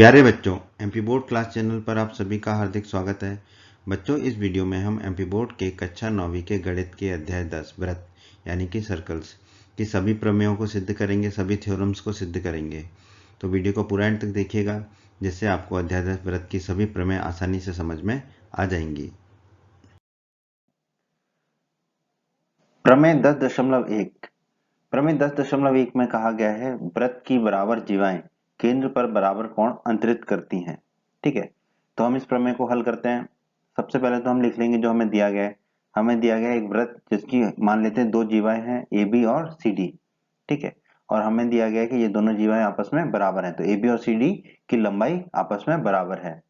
प्यारे बच्चों, MP board class channel पर आप सभी का हार्दिक स्वागत है। बच्चों, इस वीडियो में हम एमपी बोर्ड के कक्षा 9वीं के गणित के अध्याय 10 वृत्त यानी कि सर्कल्स की सभी प्रमेयों को सिद्ध करेंगे, सभी थ्योरम्स को सिद्ध करेंगे। तो वीडियो को पूरा एंड तक देखिएगा, जिससे आपको अध्याय 10 वृत्त की सभी प्रमेय आसानी से समझ में आ जाएंगी। प्रमेय 10.1 प्रमेय 10.1 में कहा गया है वृत्त की बराबर जीवाएं केंद्र पर बराबर कोण अंतरित करती हैं। ठीक है, तो हम इस प्रमेय को हल करते हैं। सबसे पहले तो हम लिख लेंगे जो हमें दिया गया है। हमें दिया गया है एक वृत्त जिसकी मान लेते हैं दो जीवाएं हैं ए बी और सी डी। ठीक है, और हमें दिया गया है कि ये दोनों जीवाएं आपस में बराबर हैं, तो ए बी और सी डी की लंबाई आपस में बराबर है।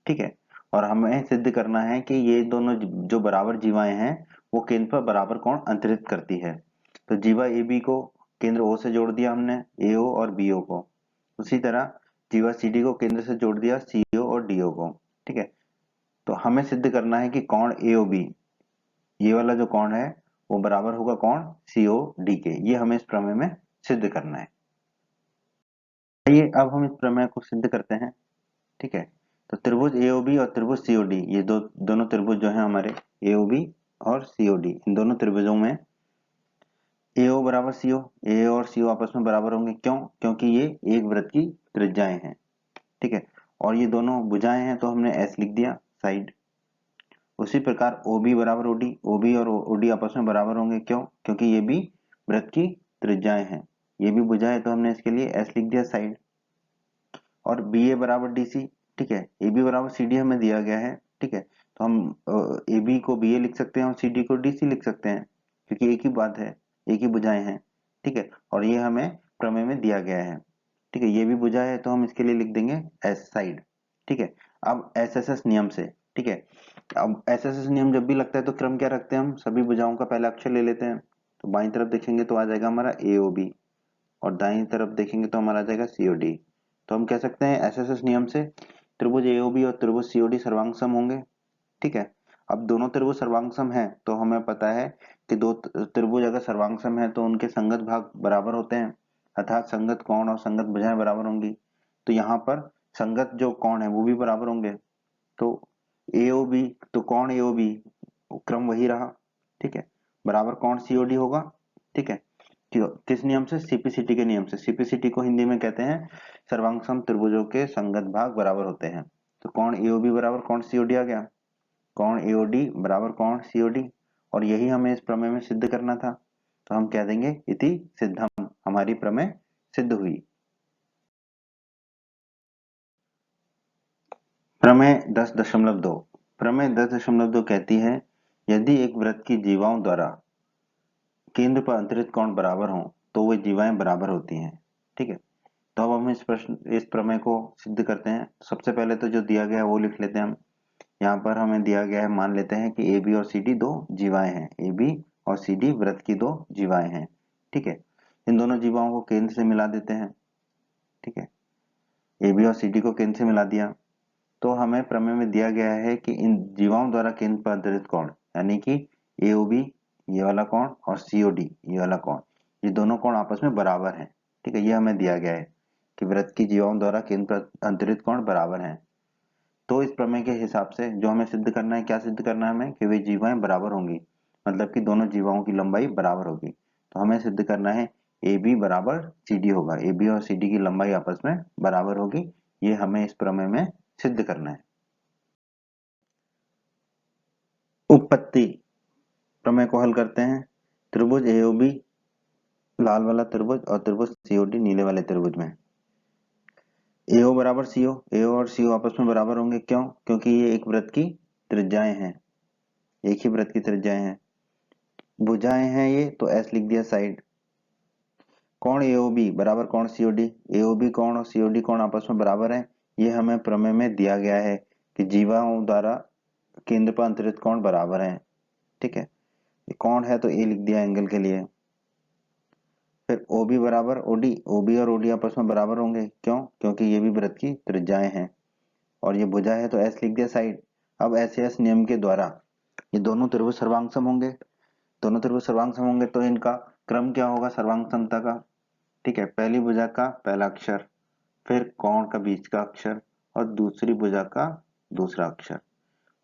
ठीक है, और हमें सिद्ध करना है कि ये दोनों जो बराबर जीवाएं हैं वो केंद्र पर बराबर कोण अंतरित करती है। तो जीवा ए बी को केंद्र ओ से जोड़ दिया हमने, ए ओ और बी ओ को। उसी तरह जीवा सी डी को केंद्र से जोड़ दिया, सी ओ और डी ओ को। ठीक है, तो हमें सिद्ध करना है कि कोण ए ओ बी, ये वाला जो कोण है वो बराबर होगा कोण सी ओ डी के। ये हमें इस प्रमेय में सिद्ध करना है। आइए अब हम इस प्रमेय को सिद्ध करते हैं। ठीक है, तो त्रिभुज एओबी और त्रिभुज सीओडी, ये दोनों त्रिभुज जो है हमारे एओबी और सीओडी, इन दोनों त्रिभुजों में एओ बराबर सीओ, ए और सीओ आपस में बराबर होंगे। क्यों? क्योंकि ये एक वृत्त की त्रिज्याएं हैं। ठीक है, और ये दोनों भुजाएं हैं तो हमने एस लिख दिया साइड। उसी प्रकार ओबी बराबर ओडी, ओबी और ओडी आपस में बराबर होंगे। क्यों? क्योंकि ये भी वृत्त की त्रिज्याएं हैं। ये भी भुजा है तो हमने इसके लिए एस लिख दिया साइड। और बी ए बराबर डी सी। ठीक है, ए बी बराबर सी डी हमें दिया गया है। ठीक है, तो हम ए बी को बी ए लिख सकते हैं और सी डी को डी सी लिख सकते हैं, क्योंकि एक ही बात है, एक ही भुजाएं हैं। ठीक है, और ये हमें प्रमेय में दिया गया है। ठीक है, ये भी भुजा है तो हम इसके लिए लिख देंगे एस साइड। ठीक है, अब एस एस एस नियम से। ठीक है, अब एस एस एस नियम जब भी लगता है तो क्रम क्या रखते हैं, हम सभी भुजाओं का पहला अक्षर ले लेते हैं। तो बाईं तरफ देखेंगे तो आ जाएगा हमारा ए ओ बी, और दाईं तरफ देखेंगे तो हमारा आ जाएगा सीओडी। तो हम कह सकते हैं एसएसएस नियम से त्रिभुज एओबी और त्रिभुज सीओडी सर्वांग सम होंगे। ठीक है, अब दोनों त्रिभुज सर्वांग सम है तो हमें पता है कि दो त्रिभुज अगर सर्वांग सम है तो उनके संगत भाग बराबर होते हैं, अर्थात संगत कोण और संगत भुजाएं बराबर होंगी। तो यहाँ पर संगत जो कोण है वो भी बराबर होंगे। तो एओबी, तो कोण एओबी क्रम वही रहा। ठीक है, बराबर कोण सीओडी होगा। ठीक है, किस नियम से? सीपीसीटी के नियम से। सीपीसीटी को हिंदी में कहते हैं सर्वांगसम त्रिभुजों के संगत भाग बराबर होते हैं। तो कोण एओबी बराबर कोण सीओडी आ गया, कोण एओडी बराबर कोण सीओडी, और यही हमें इस प्रमेय में सिद्ध करना था। तो हम कह देंगे इति सिद्धम, हमारी प्रमेय सिद्ध हुई। प्रमेय 10.2 प्रमेय 10.2 कहती है यदि एक वृत्त की जीवाओं द्वारा केंद्र पर अंतरित कोण बराबर हो तो वे जीवाएं बराबर होती हैं। ठीक है, तो अब हम इस प्रमेय को सिद्ध करते हैं। सबसे पहले तो जो दिया गया है वो लिख लेते हैं हम। यहाँ पर हमें दिया गया है, मान लेते हैं कि ए बी और सी डी दो जीवाएं हैं, ए बी और सी डी वृत्त की दो जीवाएं हैं। ठीक है, इन दोनों जीवाओं को केंद्र से मिला देते हैं। ठीक है, ए बी और सी डी को केंद्र से मिला दिया तो हमें प्रमेय में दिया गया है कि इन जीवाओं द्वारा केंद्र पर अंतरित कोण यानी कि एओबी ये वाला कोण और सीओडी ये वाला कोण, ये दोनों कोण आपस में बराबर हैं। ठीक है, ये हमें दिया गया है कि वृत्त की जीवाओं द्वारा केंद्र पर अंतरित कोण बराबर हैं। तो इस प्रमेय के हिसाब से जो हमें सिद्ध करना है, क्या सिद्ध करना है हमें, कि वे जीवाएं बराबर होंगी, मतलब कि दोनों जीवाओं की लंबाई बराबर होगी। तो हमें सिद्ध करना है ए बी बराबर सी डी होगा, ए बी और सी डी की लंबाई आपस में बराबर होगी। ये हमें इस प्रमेय में सिद्ध करना है। उपपत्ति प्रमेय को हल करते हैं। त्रिभुज एओबी लाल वाला त्रिभुज और त्रिभुज सीओडी नीले वाले त्रिभुज में एओ बराबर सीओ, एओ और सीओ आपस में बराबर होंगे। क्यों? क्योंकि ये एक वृत्त की त्रिज्याएं हैं, एक ही वृत्त की त्रिज्याएं हैं। भुजाएं हैं ये तो एस लिख दिया साइड। कोण एओबी बराबर कोण सीओडी, एओबी कोण और सीओडी कोण आपस में बराबर है। ये हमें प्रमेय में दिया गया है कि जीवाओं द्वारा केंद्र पर अंतरित कोण बराबर है। ठीक है, ये कोण है तो ए लिख दिया एंगल के लिए। फिर ओबी बराबर ओडी, ओबी और ओडी आपस में बराबर होंगे। क्यों? क्योंकि ये भी वृत्त की त्रिज्याएं हैं, और ये भुजा है तो एस लिख दिया साइड। अब एस एस नियम के द्वारा ये दोनों त्रिभुज सर्वांग सम होंगे, दोनों त्रिभुज सर्वांग सम होंगे तो इनका क्रम क्या होगा सर्वांग समता का? ठीक है, पहली भुजा का पहला अक्षर फिर कोण का बीच का अक्षर और दूसरी भुजा का दूसरा अक्षर।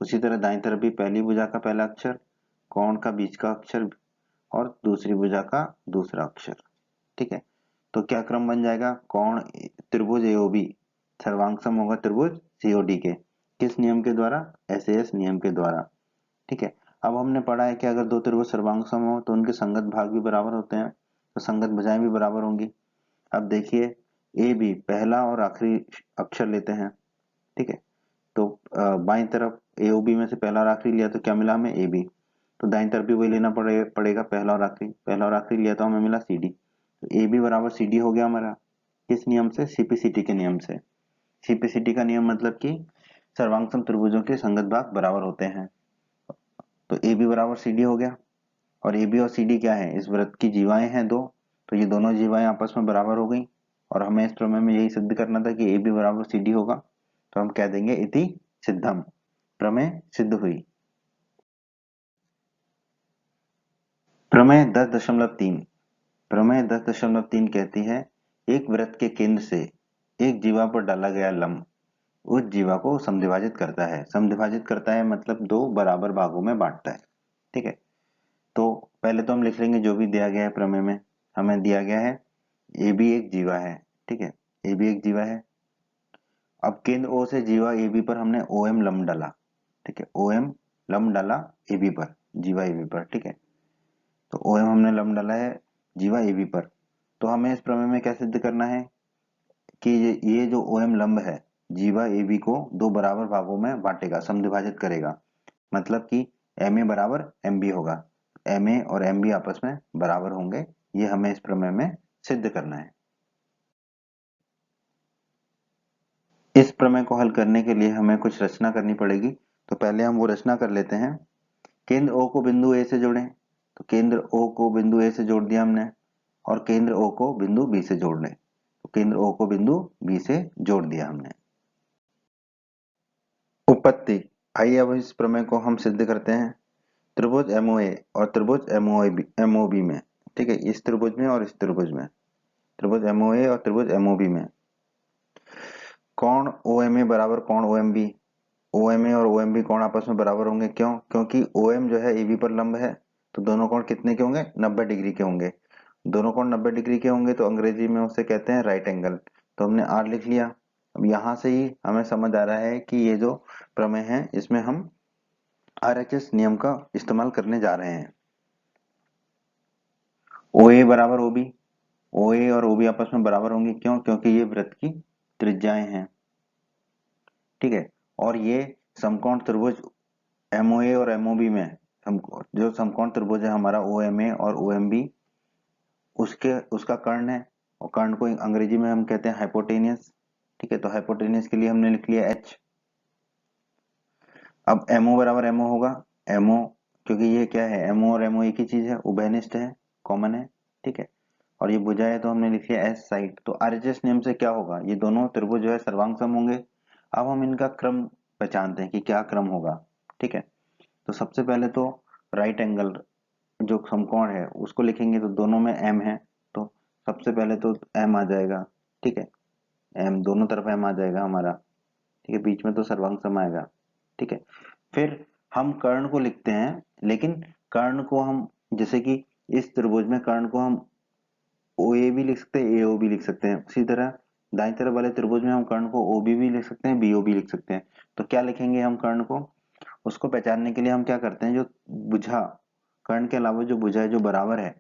उसी तरह दाईं तरफ भी पहली भुजा का पहला अक्षर, कोण का बीच का अक्षर और दूसरी भुजा का दूसरा अक्षर। ठीक है, तो क्या क्रम बन जाएगा? कोण त्रिभुज एओबी सर्वांग सम होगा त्रिभुज सीओडी के। किस नियम के द्वारा? एसएएस नियम के द्वारा। ठीक है, अब हमने पढ़ा है कि अगर दो त्रिभुज सर्वांग सम हो तो उनके संगत भाग भी बराबर होते हैं, तो संगत भुजाएं भी बराबर होंगी। अब देखिए, ए बी पहला और आखिरी अक्षर लेते हैं। ठीक है, तो बाईं तरफ एओबी में से पहला और आखिरी लिया तो क्या मिला हमें? A B. तो दाईं तरफ भी वही लेना पड़ेगा पहला और आखिरी। पहला और आखिरी लिया तो हमें मिला सी डी। तो ए बी बराबर सी डी हो गया हमारा। किस नियम से? सीपीसीटी के नियम से। सीपीसीटी का नियम मतलब कि सर्वांगसम त्रिभुजों के संगत भाग बराबर होते हैं। तो ए बी बराबर सी डी हो गया। और ए बी और सी डी क्या है? इस वृत्त की जीवाएं हैं दो, तो ये दोनों जीवाएं आपस में बराबर हो गई। और हमें इस प्रमेय में यही सिद्ध करना था कि ए बी बराबर सी डी होगा, तो हम कह देंगे इति सिद्धम, प्रमेय सिद्ध हुई। प्रमेय 10.3। प्रमेय 10.3 कहती है, एक वृत्त के केंद्र से एक जीवा पर डाला गया लंब उस जीवा को समद्विभाजित करता है। समद्विभाजित करता है मतलब दो बराबर भागों में बांटता है। ठीक है, तो पहले तो हम लिख लेंगे जो भी दिया गया है प्रमेय में। हमें दिया गया है ए बी एक जीवा है। ठीक है, ए बी एक जीवा है। अब केंद्र ओ से जीवा ए बी पर हमने ओ एम लंब डाला। ठीक है, ओ एम लंब डाला ए बी पर, जीवा ए बी पर। ठीक है, तो ओ एम हमने लंब डाला है जीवा ए बी पर। तो हमें इस प्रमेय में क्या सिद्ध करना है कि ये जो ओ एम लंब है जीवा ए बी को दो बराबर भागों में बांटेगा, समद्विभाजित करेगा। मतलब कि एम ए बराबर एम बी होगा, एम ए और एम बी आपस में बराबर होंगे। ये हमें इस प्रमेय में सिद्ध करना है। इस प्रमेय को हल करने के लिए हमें कुछ रचना करनी पड़ेगी, तो पहले हम वो रचना कर लेते हैं। केंद्र ओ को बिंदु ए से जोड़ें, तो केंद्र ओ को बिंदु ए से जोड़ दिया हमने, और केंद्र ओ को बिंदु बी से जोड़ लें, तो केंद्र ओ को बिंदु बी से जोड़ दिया हमने। उपपत्ति। आइए अब इस प्रमेय को हम सिद्ध करते हैं। त्रिभुज एमओए और त्रिभुज एमओबी में, ठीक है, इस त्रिभुज में और इस त्रिभुज में, त्रिभुज एमओए और त्रिभुज एमओबी में कोण ओएमए बराबर कोण ओएमबी। ओएमए और ओएमबी कोण आपस में बराबर होंगे। क्यों? क्योंकि ओएम जो है एबी पर लंब है, तो दोनों कोण कितने के होंगे? 90 डिग्री के होंगे। दोनों कोण 90 डिग्री के होंगे तो अंग्रेजी में उसे कहते हैं राइट एंगल। तो हमने आर लिख लिया। अब यहां से ही हमें समझ आ रहा है कि ये जो प्रमेय है इसमें हम आरएचएस नियम का इस्तेमाल करने जा रहे हैं। ओ ए बराबर ओबी, ओ ए और ओबी आपस में बराबर होंगे। क्यों? क्योंकि ये वृत्त की त्रिज्याएं हैं। ठीक है, और ये समकोण त्रिभुज एमओए और एमओबी में जो समकोण त्रिभुज है हमारा ओ एम ए और ओ एम बी, उसका कर्ण है, और कर्ण को अंग्रेजी में हम कहते हैं हाइपोटेनियस। ठीक है, तो हाइपोटेनियस के लिए हमने लिख लिया एच। अब एमओ बराबर एमओ होगा, एमओ क्योंकि ये क्या है, एमओ और एमओ एक ही चीज है, उभयनिष्ठ है, कॉमन है। ठीक है, और ये भुजा है तो हमने लिख लिया एस साइड। तो आरएचएस नियम से क्या होगा, ये दोनों त्रिभुज जो है सर्वांग सम होंगे। अब हम इनका क्रम पहचानते हैं कि क्या क्रम होगा। ठीक है, तो सबसे पहले तो राइट एंगल जो समकोण है उसको लिखेंगे, तो दोनों में एम है, तो सबसे पहले तो एम आ जाएगा। ठीक है, एम दोनों तरफ एम आ जाएगा हमारा। ठीक है, बीच में तो सर्वांग सम आएगा। ठीक है, फिर हम कर्ण को लिखते हैं, लेकिन कर्ण को हम जैसे कि इस त्रिभुज में कर्ण को हम ओ ए भी लिख सकते हैं, एओ भी लिख सकते हैं। उसी तरह दाईं तरफ वाले त्रिभुज में हम कर्ण को ओ बी भी लिख सकते हैं, बीओ भी लिख सकते हैं। तो क्या लिखेंगे हम कर्ण को? उसको पहचानने के लिए हम क्या करते हैं, जो भुजा कर्ण के अलावा जो भुजा है जो बराबर है,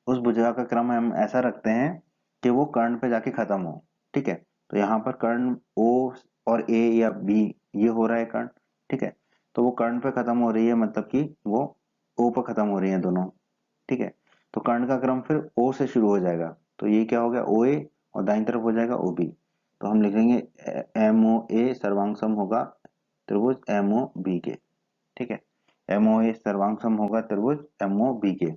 उस भुजा का क्रम हम ऐसा रखते हैं कि वो कर्ण पे जाके खत्म हो। ठीक है, तो यहाँ पर कर्ण ओ और ए या बी ये हो रहा है कर्ण। ठीक है, तो वो कर्ण पे खत्म हो रही है, मतलब कि वो ओ पे खत्म हो रही है दोनों। ठीक है, तो कर्ण का क्रम फिर ओ से शुरू हो जाएगा, तो ये क्या हो गया, ओ ए, और दाईं तरफ हो जाएगा ओ बी। तो हम लिखेंगे एम ओ ए सर्वांग सम होगा त्रिभुज एम ओ बी के। ठीक है, एम ओ ए सर्वांग सम होगा त्रिभुज एम ओ बी के।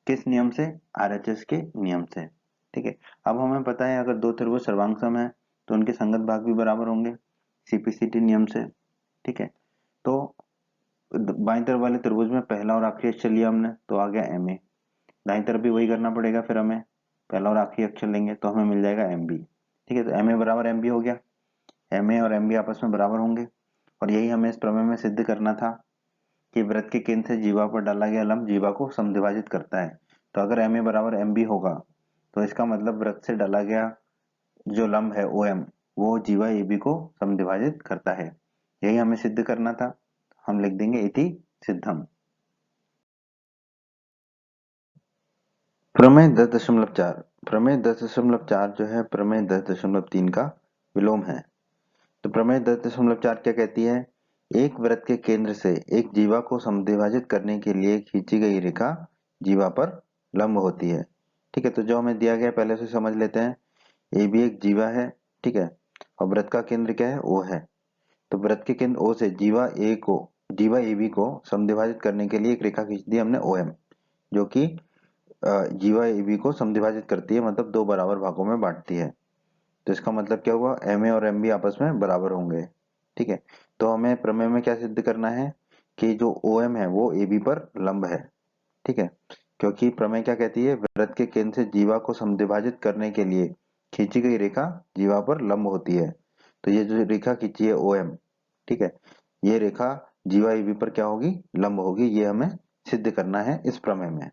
किस नियम से? आरएचएस के नियम से। ठीक है, अब हमें पता है अगर दो त्रिभुज सर्वांग सम है तो उनके संगत भाग भी बराबर होंगे, सीपीसीटी नियम से। ठीक है, तो बाईं तरफ वाले त्रिभुज में पहला और आखिरी अक्षर लिया हमने, तो आ गया एम ए। दाईं तरफ भी वही करना पड़ेगा, फिर हमें पहला और आखिरी अक्षर लेंगे तो हमें मिल जाएगा एम बी। ठीक है, तो एम ए बराबर एम बी हो गया, एम ए और एम बी आपस में बराबर होंगे। और यही हमें इस प्रमेय में सिद्ध करना था कि वृत्त के केंद्र से जीवा पर डाला गया लंब जीवा को समद्विभाजित करता है। तो अगर एम ए बराबर एम बी होगा तो इसका मतलब वृत्त से डाला गया जो लंब है ओ एम वो जीवा ए बी को समद्विभाजित करता है। यही हमें सिद्ध करना था, हम लिख देंगे इति सिद्धम। प्रमेय 10.4, प्रमेय 10.4 जो है प्रमेय 10.3 का विलोम है। तो प्रमेय 10.4 क्या कहती है, एक वृत्त के केंद्र से एक जीवा को समद्विभाजित करने के लिए खींची गई रेखा जीवा पर लंब होती है। ठीक है, तो जो हमें दिया गया पहले से समझ लेते हैं। ए भी एक जीवा है, ठीक है, और वृत्त का केंद्र क्या है, ओ है। तो वृत्त के केंद्र ओ से जीवा ए बी को समद्विभाजित करने के लिए एक रेखा खींच दी हमने ओ एम, जो कि जीवा ए बी को समद्विभाजित करती है, मतलब दो बराबर भागों में बांटती है। तो इसका मतलब क्या हुआ, एम ए और एम बी आपस में बराबर होंगे। ठीक है, तो हमें प्रमेय में क्या सिद्ध करना है कि जो ओ एम है वो ए बी पर लंब है। ठीक है, क्योंकि प्रमेय क्या कहती है, वृत्त के केंद्र से जीवा को समद्विभाजित करने के लिए खींची गई रेखा जीवा पर लंब होती है। तो ये जो रेखा खींची है ओ एम, ठीक है, ये रेखा जीवा ए बी पर क्या होगी, लंब होगी। ये हमें सिद्ध करना है इस प्रमेय में।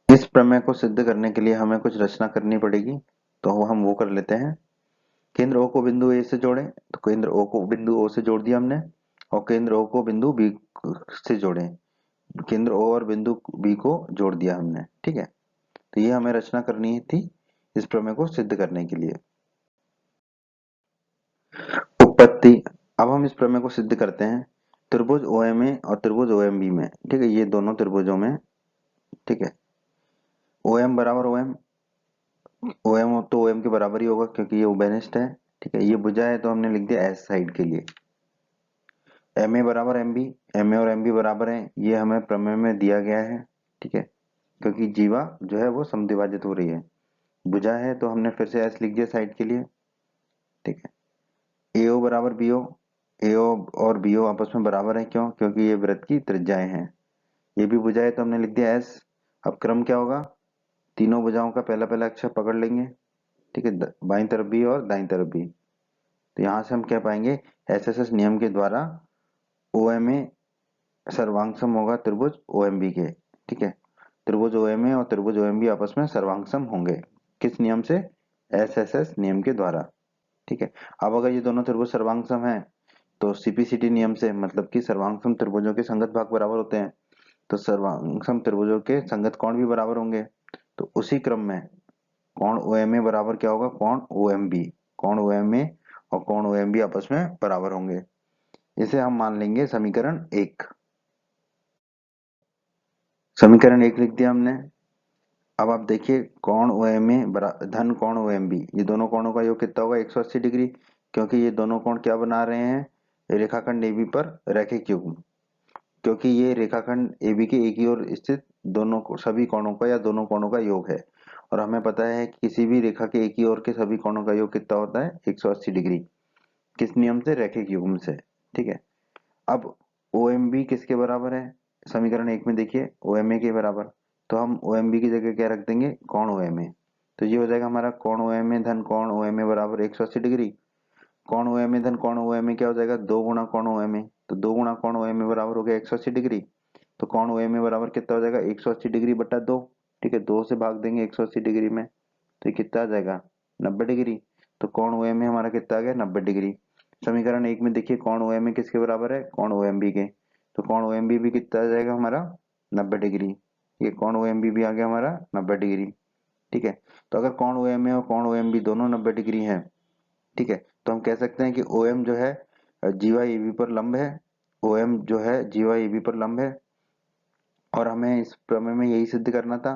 इस प्रमेय को सिद्ध करने के लिए हमें कुछ रचना करनी पड़ेगी, तो हम वो कर लेते हैं। केंद्र ओ को बिंदु ए से जोड़ें, तो केंद्र ओ को बिंदु ओ से जोड़ दिया हमने, और केंद्र ओ को बिंदु बी से जोड़ें, केंद्र ओ और बिंदु बी को जोड़ दिया हमने। ठीक है, तो ये हमें रचना करनी थी इस प्रमेय को सिद्ध करने के लिए। उत्पत्ति, अब हम इस प्रमेय को सिद्ध करते हैं त्रिभुज ओएमए और त्रिभुज ओएमबी में। ठीक है, ये दोनों त्रिभुजों में, ठीक है, ओएम बराबर ओएम, ओएम तो ओएम के बराबर ही होगा क्योंकि ये उभयनिष्ठ है। ठीक है, ये भुजा है तो हमने लिख दिया एस साइड के लिए। एम ए बराबर एम बी, एम ए और एम बी बराबर है, ये हमें प्रमेय में दिया गया है। ठीक है, क्योंकि जीवा जो है वो समद्विभाजित हो रही है, भुजा है तो हमने फिर से एस लिख दिया साइड के लिए। ठीक है, एओ बराबर बीओ, एओ और बीओ आपस में बराबर है, क्यों, क्योंकि ये वृत्त की त्रिज्याएं हैं। ये भी भुजा है तो हमने लिख दिया एस। अब क्रम क्या होगा, तीनों भुजाओं का पहला पहला अक्षर पकड़ लेंगे। ठीक है, बाईं तरफ भी और दाईं तरफ भी। तो यहां से हम क्या पाएंगे, एस एस एस नियम के द्वारा ओ एम ए सर्वांग सम होगा त्रिभुज ओ एम बी के। ठीक है, त्रिभुज ओ एम ए और त्रिभुज ओ एम बी आपस में सर्वांग सम होंगे, किस नियम से, एस एस एस नियम के द्वारा। ठीक है, अब अगर ये दोनों त्रिभुज सर्वांग सम है तो सीपीसीटी नियम से, मतलब कि सर्वांग सम त्रिभुजों के संगत भाग बराबर होते हैं, तो सर्वांग सम त्रिभुजों के संगत कोण भी बराबर होंगे। तो उसी क्रम में कोण ओ एम ए बराबर क्या होगा, कोण ओ एम बी, कोण ओ एम ए और कोण ओ एम बी आपस में बराबर होंगे। इसे हम मान लेंगे समीकरण एक। समीकरण एक लिख दिया हमने। अब आप देखिए कोण ओ एम ए धन कोण ओ एम बी, ये दोनों कोणों का योग कितना होगा, 180 डिग्री, क्योंकि ये दोनों कोण क्या बना रहे हैं, रेखाखंड एबी पर रैखिक युग्म। क्योंकि ये रेखाखंड एबी के एक ही ओर स्थित दोनों सभी कोणों का या दोनों कोणों का योग है। और हमें पता है कि किसी भी रेखा के एक ही ओर के सभी कोणों का योग कितना होता है, 180 डिग्री। किस नियम से, रैखिक युग्म से। ठीक है, अब ओ एम बी किसके बराबर है, समीकरण एक में देखिए ओ एम ए के बराबर। तो हम ओ एम बी की जगह क्या रख देंगे, कोण ओ एम ए। तो ये हो जाएगा हमारा कोण ओ एम ए धन कोण ओ एम ए बराबर 180 डिग्री। कोण ओ एम ए धन कोण ओ एम ए क्या हो जाएगा, दो गुणा कोण ओ एम ए, तो दो गुणा कोण ओ एम ए बराबर हो गया 180 डिग्री। तो कोण ओ एम ए बराबर कितना हो जाएगा, 180 डिग्री बटा दो। ठीक है, दो से भाग देंगे 180 डिग्री में, तो ये कितना आ जाएगा, 90 डिग्री। तो कोण ओ एम ए हमारा कितना आ गया, 90 डिग्री। समीकरण एक में देखिए कोण ओ एम ए किसके बराबर है, कोण ओ एम बी के। तो कोण ओ एम बी भी कितना आ जाएगा हमारा, 90 डिग्री। ये कोण ओ एम बी भी आ गया हमारा 90 डिग्री। ठीक है, तो अगर कोण ओ एम ए और कोण ओ एम बी दोनों 90 डिग्री हैं, ठीक है, तो हम कह सकते हैं कि ओ एम जो है जीवा ए बी पर लंब है, ओ एम जो है जीवा ए बी पर लंब है। और हमें इस प्रमेय में यही सिद्ध करना था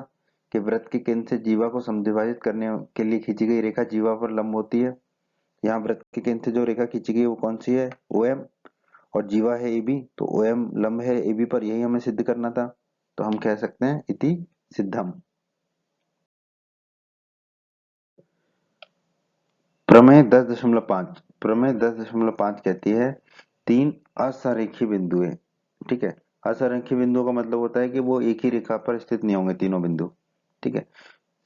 कि वृत्त के केंद्र से जीवा को समद्विभाजित करने के लिए खींची गई रेखा जीवा पर लंब होती है। यहाँ वृत्त के केंद्र से जो रेखा खींची गई वो कौन सी है, ओ एम, और जीवा है ए बी, तो ओ एम लंब है ए बी पर, यही हमें सिद्ध करना था। तो हम कह सकते हैं इति सिद्धम। प्रमेय 10.5, प्रमेय 10.5 कहती है तीन असरेखीय बिंदु है। ठीक है, असरेखीय बिंदुओं का मतलब होता है कि वो एक ही रेखा पर स्थित नहीं होंगे तीनों बिंदु। ठीक है,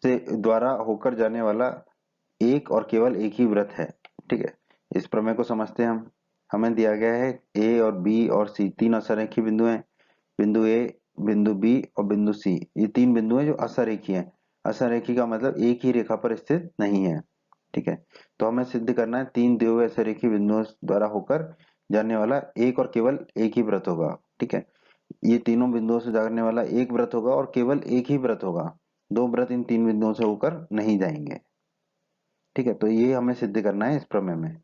से द्वारा होकर जाने वाला एक और केवल एक ही व्रत है। ठीक है, इस प्रमेय को समझते हैं हम। हमें दिया गया है ए और बी और सी तीन असरेखीय बिंदु हैं। बिंदु ए, बिंदु बी और बिंदु सी, ये तीन बिंदु हैं जो असरेखीय हैं। असरेखीय का मतलब एक ही रेखा पर स्थित नहीं है। ठीक है, तो हमें सिद्ध करना है तीन द्विबाहु असरेखीय बिंदुओं द्वारा होकर जाने वाला एक और केवल एक ही व्रत होगा। ठीक है, ये तीनों बिंदुओं से जाने वाला एक व्रत होगा और केवल एक ही व्रत होगा। दो व्रत इन तीन बिंदुओं से होकर नहीं जाएंगे। ठीक है, तो ये हमें सिद्ध करना है इस प्रमेय में।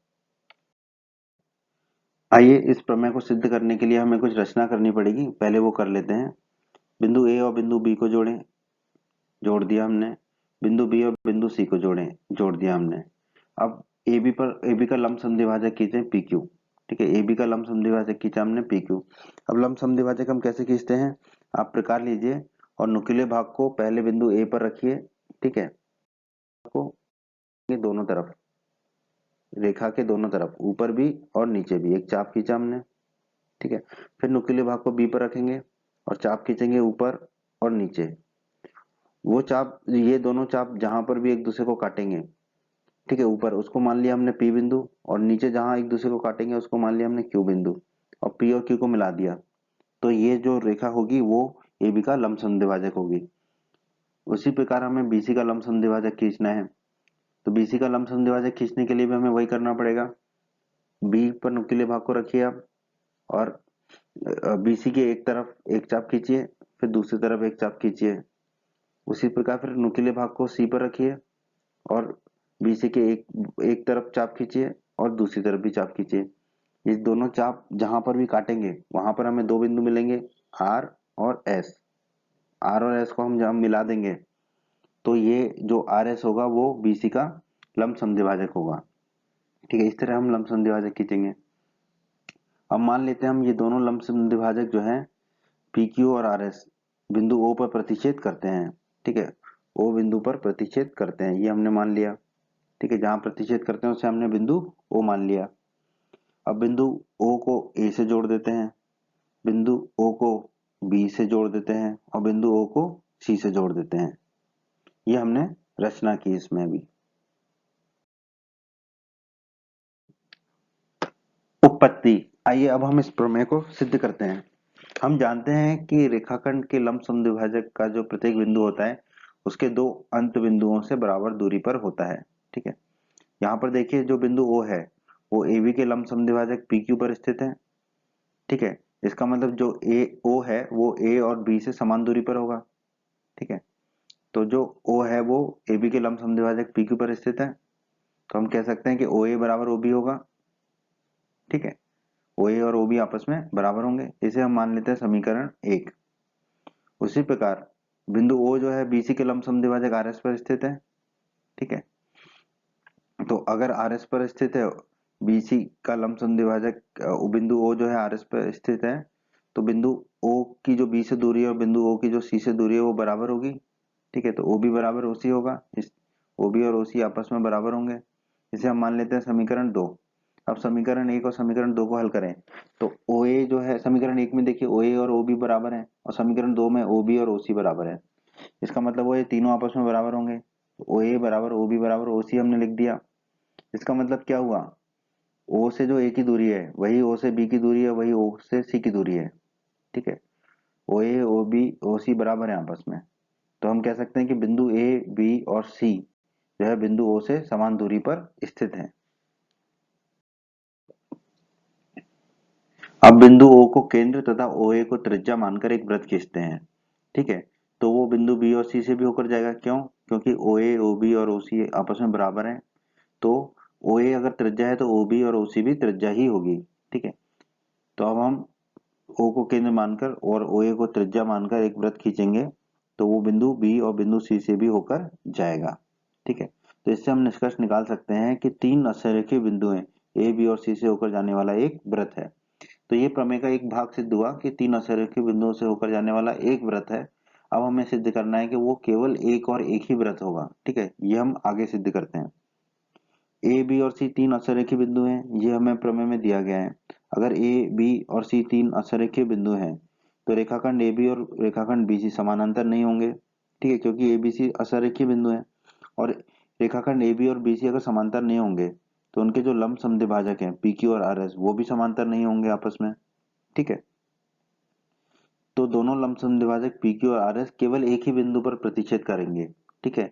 आइए, इस प्रमेय को सिद्ध करने के लिए हमें कुछ रचना करनी पड़ेगी, पहले वो कर लेते हैं। बिंदु ए और बिंदु बी को जोड़ें, जोड़ दिया हमने। बिंदु बी और बिंदु सी को जोड़ें, जोड़ दिया हमने। अब ए बी का लंब समद्विभाजक खींचे पी क्यू। ठीक है, ए बी का लंब समद्विभाजक खींचा हमने पी क्यू। अब लंब समद्विभाजक हम कैसे खींचते हैं, आप प्रकार लीजिए और नुकीले भाग को पहले बिंदु ए पर रखिए। ठीक है, को ये दोनों तरफ, रेखा के दोनों तरफ, ऊपर भी और नीचे भी एक चाप खींचा हमने। ठीक है, फिर नुकीले भाग को बी पर रखेंगे और चाप खींचेंगे ऊपर और नीचे। वो चाप, ये दोनों चाप जहां पर भी एक दूसरे को काटेंगे, ठीक है, ऊपर उसको मान लिया हमने पी बिंदु, और नीचे जहां एक दूसरे को काटेंगे उसको मान लिया हमने क्यू बिंदु, और पी और क्यू को मिला दिया। तो ये जो रेखा होगी वो ए बी का लंब समद्विभाजक होगी। उसी प्रकार हमें बीसी का लंब समद्विभाजक खींचना है। तो बीसी का लंब समद्विभाजक खींचने के लिए भी हमें वही करना पड़ेगा। बी पर नुकीले भाग को रखिए आप, और बीसी के एक तरफ एक चाप खींचिए, फिर दूसरी तरफ एक चाप खींचिए। उसी प्रकार फिर नुकीले भाग को सी पर रखिए और बीसी के एक तरफ चाप खींचिए और दूसरी तरफ भी चाप खींचिए। ये दोनों चाप जहां पर भी काटेंगे वहां पर हमें दो बिंदु मिलेंगे, आर और एस। आर और एस को हम जब मिला देंगे तो ये जो आर एस होगा वो बीसी का लंब समद्विभाजक होगा। ठीक है, इस तरह हम लंब समद्विभाजक खींचेंगे। अब मान लेते हैं हम ये दोनों लंब समद्विभाजक जो है पी क्यू और आर एस बिंदु ओ पर प्रतिच्छेद करते हैं। ठीक है, ओ बिंदु पर प्रतिच्छेद करते हैं, ये हमने मान लिया। ठीक है, जहां प्रतिच्छेद करते हैं उसे हमने बिंदु ओ मान लिया। अब बिंदु ओ को ए से जोड़ देते हैं, बिंदु ओ को बी से जोड़ देते हैं और बिंदु ओ को सी से जोड़ देते हैं। ये हमने रचना की इसमें भी। उपपत्ति, आइए अब हम इस प्रमेय को सिद्ध करते हैं। हम जानते हैं कि रेखाखंड के लंब समद्विभाजक का जो प्रत्येक बिंदु होता है उसके दो अंत बिंदुओं से बराबर दूरी पर होता है। ठीक है, यहाँ पर देखिए जो बिंदु ओ है वो ए बी के लंब समद्विभाजक पी क्यू पर स्थित है। ठीक है, इसका मतलब जो ए ओ है वो ए और बी से समान दूरी पर होगा। ठीक है, तो जो ओ है वो ए बी के लंब समद्विभाजक पी क्यू पर स्थित है, तो हम कह सकते हैं कि ओ ए बराबर ओ बी होगा। ठीक है, ओ ए और ओ बी आपस में बराबर होंगे, इसे हम मान लेते हैं समीकरण एक। उसी प्रकार बिंदु ओ जो है बीसी के लंब समद्विभाजक आर एस पर स्थित है। ठीक है, तो अगर आर एस पर स्थित है बीसी का लंब समद्विभाजक, बिंदु ओ जो है आर एस पर स्थित है, तो बिंदु ओ की जो बी से दूरी है और बिंदु ओ की जो सी से दूरी है वो बराबर होगी। ठीक है, तो ओ बी बराबर ओ सी होगा, इस ओ बी और ओ सी आपस में बराबर होंगे, इसे हम मान लेते हैं समीकरण दो। अब समीकरण एक और समीकरण दो को हल करें तो ओ ए जो है, समीकरण एक में देखिए ओ ए और ओ बी बराबर है और समीकरण दो में ओ बी और ओ सी बराबर है। इसका मतलब वो ये तीनों आपस में बराबर होंगे, ओ ए बराबर ओ बी बराबर ओ सी हमने लिख दिया। इसका मतलब क्या हुआ, ओ से जो ए की दूरी है वही ओ से बी की दूरी है, वही ओ से सी की दूरी है। ठीक है, ओ ए ओ बी ओ सी बराबर है आपस में, तो हम कह सकते हैं कि बिंदु ए बी और सी जो है बिंदु ओ से समान दूरी पर स्थित है। अब बिंदु ओ को केंद्र तथा ओ ए को त्रिज्या मानकर एक वृत्त खींचते हैं। ठीक है, तो वो बिंदु बी और सी से भी होकर जाएगा, क्यों, क्योंकि ओ ए ओ बी और ओ सी आपस में बराबर हैं। तो ओ ए अगर त्रिज्या है तो ओ बी और ओ सी भी त्रिज्या ही होगी। ठीक है, तो अब हम ओ को केंद्र मानकर और ओ ए को त्रिज्या मानकर एक वृत्त खींचेंगे, तो वो बिंदु बी और बिंदु सी से भी होकर जाएगा। ठीक है, तो इससे हम निष्कर्ष निकाल सकते हैं कि तीन असरेखीय बिंदु हैं, ए बी और सी से होकर जाने वाला एक वृत्त है। तो ये प्रमेय का एक भाग सिद्ध हुआ कि तीन असरेखीय बिंदुओं से होकर जाने वाला एक वृत्त है। अब हमें सिद्ध करना है कि वो केवल एक और एक ही वृत्त होगा। ठीक है, ये हम आगे सिद्ध करते हैं। ए बी और सी तीन असरेखीय बिंदु हैं, ये हमें प्रमेय में दिया गया है। अगर ए बी और सी तीन असरेखीय बिंदु हैं तो रेखाखंड ए बी और रेखाखंड बी सी समानांतर नहीं होंगे। ठीक है, क्योंकि एबीसी असरेखीय बिंदु है और रेखाखंड AB और BC अगर समांतर नहीं होंगे तो उनके जो लंब समद्विभाजक हैं PQ और RS वो भी समांतर नहीं होंगे आपस में। ठीक है, तो दोनों लंब समद्विभाजक PQ और RS केवल एक ही बिंदु पर प्रतिच्छेद करेंगे। ठीक है,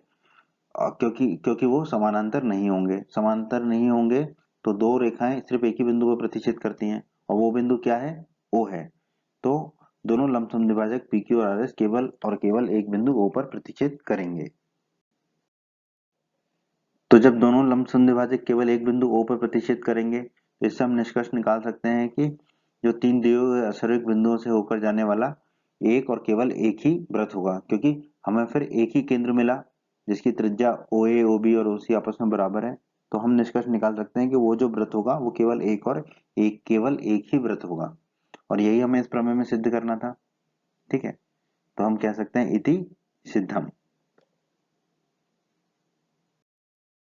क्योंकि क्योंकि वो समानांतर नहीं होंगे। समांतर नहीं होंगे तो दो रेखाएं सिर्फ एक ही बिंदु पर प्रतिच्छेद करती हैं और वो बिंदु क्या है, O है। तो दोनों लंब समद्विभाजक PQ और RS केवल और केवल एक बिंदु O पर प्रतिच्छेद करेंगे। तो जब दोनों लंब समद्विभाजक केवल एक बिंदु O पर प्रतिच्छेद करेंगे तो इससे हम निष्कर्ष निकाल सकते हैं कि जो तीन दिए हुए असरयुक्त बिंदुओं से होकर जाने वाला एक और केवल एक ही वृत्त होगा, क्योंकि हमें फिर एक ही केंद्र मिला जिसकी त्रिज्या OA, OB और OC आपस में बराबर है। तो हम निष्कर्ष निकाल सकते हैं कि वो जो वृत्त होगा वो केवल एक ही वृत्त होगा और यही हमें इस प्रमेय में सिद्ध करना था। ठीक है, तो हम कह सकते हैं इति सिद्धम।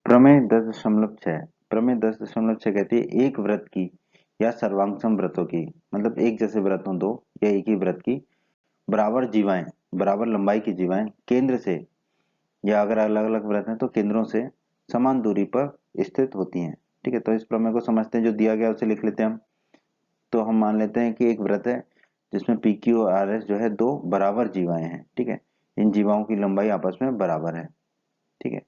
प्रमेय 10.6 प्रमेय 10.6 कहती है एक वृत्त की या सर्वांग वृत्तों की, मतलब एक जैसे वृत्त हो दो या एक ही वृत्त की बराबर जीवाएं, बराबर लंबाई की जीवाएं केंद्र से या अगर अलग अलग वृत्त हैं तो केंद्रों से समान दूरी पर स्थित होती हैं। ठीक है, तो इस प्रमेय को समझते हैं, जो दिया गया उसे लिख लेते हैं हम। तो हम मान लेते हैं कि एक वृत्त है जिसमें PQ और RS जो है दो बराबर जीवाएं हैं। ठीक है, इन जीवाओं की लंबाई आपस में बराबर है। ठीक है,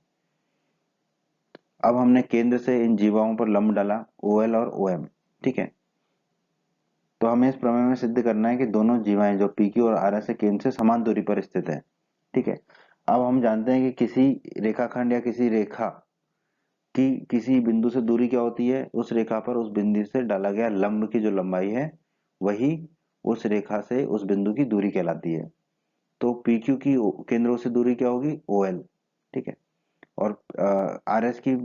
अब हमने केंद्र से इन जीवाओं पर लंब डाला OL और OM। ठीक है, तो हमें इस प्रमेय में सिद्ध करना है कि दोनों जीवाएं जो PQ और RS से केंद्र से समान दूरी पर स्थित है। ठीक है, अब हम जानते हैं कि किसी रेखाखंड या किसी रेखा की किसी बिंदु से दूरी क्या होती है, उस रेखा पर उस बिंदु से डाला गया लंब की जो लंबाई है वही उस रेखा से उस बिंदु की दूरी कहलाती है। तो PQ की केंद्रों से दूरी क्या होगी, OL। ठीक है, और RS की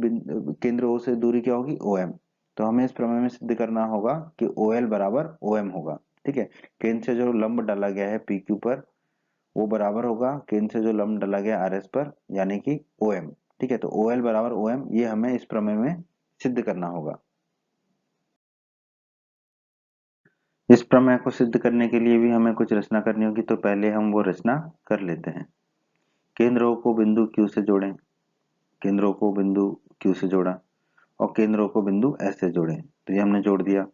केंद्र O से दूरी क्या होगी, OM। तो हमें इस प्रमेय में सिद्ध करना होगा कि OL बराबर OM होगा। ठीक है, केंद्र से जो लंब डाला गया है PQ पर वो बराबर होगा केंद्र से जो लंब डाला गया RS पर, यानी कि OM। ठीक है, तो OL बराबर OM ये हमें इस प्रमेय में सिद्ध करना होगा। इस प्रमेय को सिद्ध करने के लिए भी हमें कुछ रचना करनी होगी, तो पहले हम वो रचना कर लेते हैं। केंद्र O को बिंदु Q से जोड़ें, केंद्र O को बिंदु Q से जोड़ा और केंद्र O को बिंदु S से जोड़ें, तो ये हमने जोड़ दिया।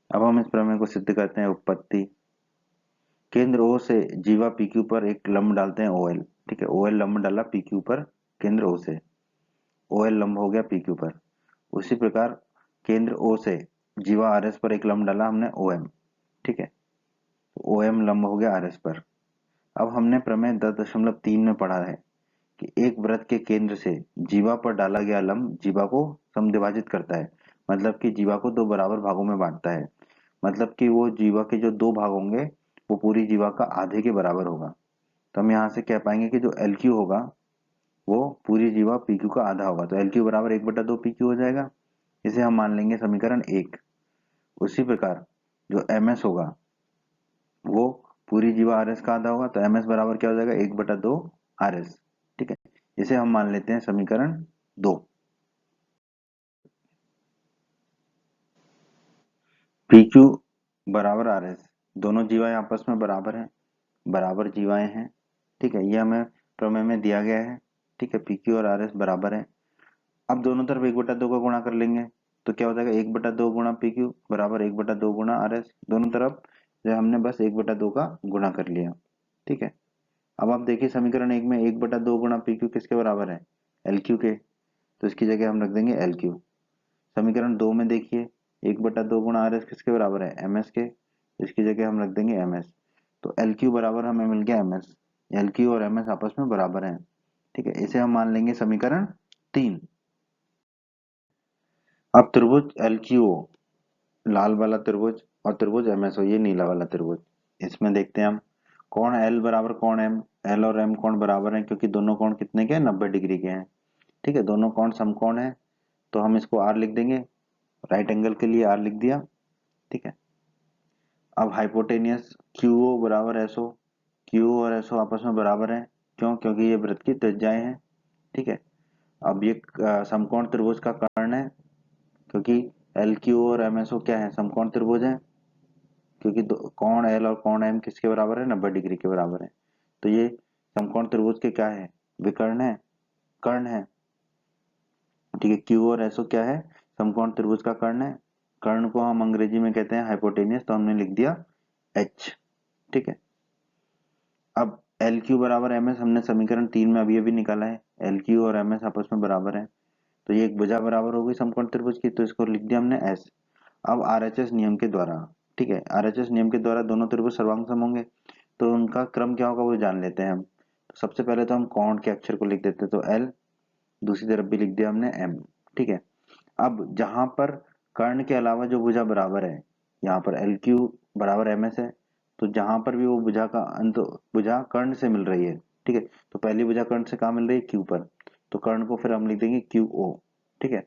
अब हम इस प्रमेय को सिद्ध करते हैं। उत्पत्ति, केंद्र O से जीवा PQ पर एक लंब डालते हैं OL। ठीक है, OL लंब डाला PQ पर केंद्र O से, OL लंब हो गया PQ पर। उसी प्रकार केंद्र O से जीवा RS पर एक लंब डाला हमने OM। ठीक है, OM लंब हो गया RS पर। अब हमने प्रमेय 10.3 में पढ़ा है कि एक वृत्त के केंद्र से जीवा पर डाला गया लंब जीवा को समद्विभाजित करता है, मतलब कि जीवा को दो बराबर भागों में बांटता है। मतलब कि वो जीवा के जो दो भाग होंगे वो पूरी जीवा का आधे के बराबर होगा। तो हम यहाँ से कह पाएंगे कि जो LQ होगा वो पूरी जीवा PQ का आधा होगा, तो LQ बराबर 1/2 PQ हो जाएगा। इसे हम मान लेंगे समीकरण 1। उसी प्रकार जो MS होगा वो पूरी जीवा RS का आधा होगा, तो MS बराबर क्या हो जाएगा, 1/2 RS। ठीक है, इसे हम मान लेते हैं समीकरण 2। PQ बराबर RS, दोनों जीवाएं आपस में बराबर हैं, बराबर जीवाएं हैं। ठीक है, ये हमें प्रमेय में दिया गया है। ठीक है, PQ और RS बराबर है। अब दोनों तरफ 1/2 का गुणा कर लेंगे, तो क्या हो जाएगा, 1/2 गुणा PQ बराबर 1/2 गुणा RS। दोनों तरफ जो हमने बस 1/2 का गुणा कर लिया। ठीक है, अब आप देखिए समीकरण 1 में 1/2 गुणा PQ किसके बराबर है, LQ के, तो इसकी जगह हम रख देंगे LQ। समीकरण 2 में देखिए 1/2 गुणा RS किसके बराबर है, MS के, तो इसकी जगह हम रख देंगे MS। तो LQ बराबर हमें मिल गया MS। LQ और MS आपस में बराबर हैं। ठीक है, इसे हम मान लेंगे समीकरण 3। अब त्रिभुज LQO लाल वाला त्रिभुज और त्रिभुज MSO ये नीला वाला त्रिभुज, इसमें देखते हैं हम कोण L बराबर कोण M। L और M कोण बराबर हैं क्योंकि दोनों कोण कितने के हैं, 90 डिग्री के हैं। ठीक है, दोनों कोण समकोण है, तो हम इसको R लिख देंगे, राइट एंगल के लिए R लिख दिया। ठीक है, अब हाइपोटेनियस QO बराबर SO, QO और SO आपस में बराबर हैं, क्यों, क्योंकि ये वृत्त की त्रिज्याएं हैं। ठीक है, अब ये समकोण त्रिभुज का कर्ण है, क्योंकि LQ और MSO क्या है, समकोण त्रिभुज है, क्योंकि कोण L और कोण M किसके बराबर है, 90 डिग्री के बराबर है। तो ये समकोण त्रिभुज के क्या है, विकर्ण है, कर्ण है। ठीक है, क्यू और एसओ क्या है, समकोण त्रिभुज का कर्ण है। कर्ण को हम अंग्रेजी में कहते हैं हाइपोटेनियस, तो हमने लिख दिया एच। ठीक है, अब एल क्यू बराबर एम एस हमने समीकरण 3 में अभी अभी निकाला है। एल क्यू और एम एस आपस में बराबर है, तो ये एक भुजा बराबर हो गई समकोण त्रिभुज की, तो इसको लिख दिया हमने एस। अब आरएचएस नियम के द्वारा, ठीक है, आरएचएस नियम के द्वारा दोनों त्रिभुज सर्वांग सम होंगे, तो उनका क्रम क्या होगा वो जान लेते हैं हम। तो सबसे पहले तो हम कोण के अक्षर को लिख देते हैं, तो एल, दूसरी तरफ भी लिख दिया हमने एम। ठीक है, अब जहां पर कर्ण के अलावा जो भुजा बराबर है, यहाँ पर एल क्यू बराबर एम एस है, तो जहां पर भी वो भुजा का अंत भुजा कर्ण से मिल रही है, ठीक है, तो पहली भुजा कर्ण से कहाँ मिल रही है, क्यू पर, तो कर्ण को फिर हम लिख देंगे क्यू ओ। ठीक है,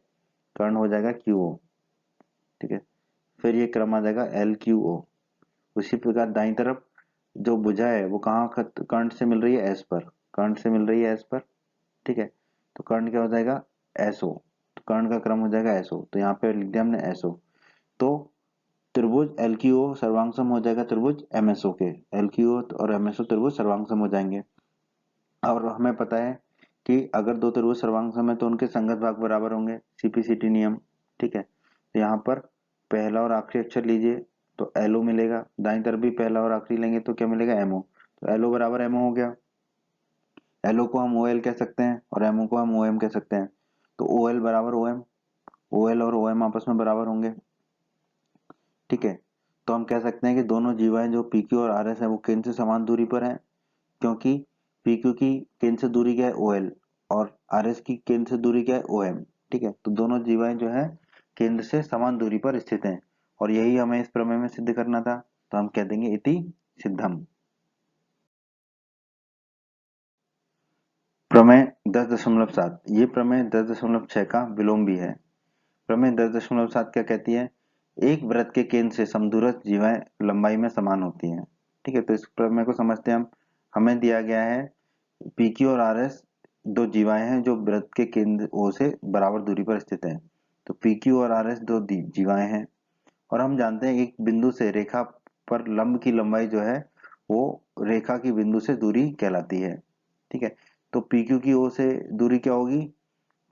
कर्ण हो जाएगा क्यू ओ। ठीक है, फिर ये क्रम आ जाएगा एल क्यू ओ। उसी प्रकार दाईं तरफ जो भुजा है वो कहाँ कर्ण से मिल रही है, एस पर, कर्ण से मिल रही है एस पर। ठीक है, तो कर्ण क्या हो जाएगा, एसओ, तो कर्ण का क्रम हो जाएगा एसओ, तो यहाँ पे लिख दिया हमने एसओ। तो त्रिभुज एल क्यू ओ सर्वांग सम हो जाएगा त्रिभुज एमएसओ के, एल क्यू ओ और एमएसओ त्रिभुज सर्वांग सम हो जाएंगे। और हमें पता है कि अगर दो त्रिभुज सर्वांग सम है तो उनके संगत भाग बराबर होंगे, सीपीसीटी नियम। ठीक है, तो यहाँ पर पहला और आखिरी अक्षर लीजिए तो एलओ मिलेगा, दाईं तरफ भी पहला और आखिरी लेंगे तो क्या मिलेगा, एमओ, तो एलओ बराबर एमओ हो गया। एलओ को हम ओएल कह सकते हैं और एमओ को हम ओएम कह सकते हैं, तो ओएल बराबर ओएम, ओएल और ओएम आपस में बराबर होंगे। ठीक है, तो हम कह सकते हैं कि दोनों जीवाएं जो पीक्यू और आरएस है वो केंद्र से समान दूरी पर हैं, क्योंकि पीक्यू की केंद्र से दूरी क्या है, ओएल, और आरएस की केंद्र से दूरी क्या है, ओएम। ठीक है, तो दोनों जीवाएं जो है केंद्र से समान दूरी पर स्थित हैं, और यही हमें इस प्रमेय में सिद्ध करना था, तो हम कह देंगे इति सिद्धम। प्रमेय 10.7, ये प्रमेय 10.6 का विलोम भी है। प्रमेय 10.7 क्या कहती है, एक वृत्त के केंद्र से समदूरस्थ जीवाएं लंबाई में समान होती हैं। ठीक है, तो इस प्रमेय को समझते हैं हम। हमें दिया गया है पीक्यू और आरएस दो जीवाएं हैं जो वृत्त के केंद्र ओ से बराबर दूरी पर स्थित हैं। तो पीक्यू और आरएस दो जीवाएं हैं, और हम जानते हैं एक बिंदु से रेखा पर लंब की लंबाई जो है वो रेखा की बिंदु से दूरी कहलाती है। ठीक है, तो पीक्यू की ओ से दूरी क्या होगी,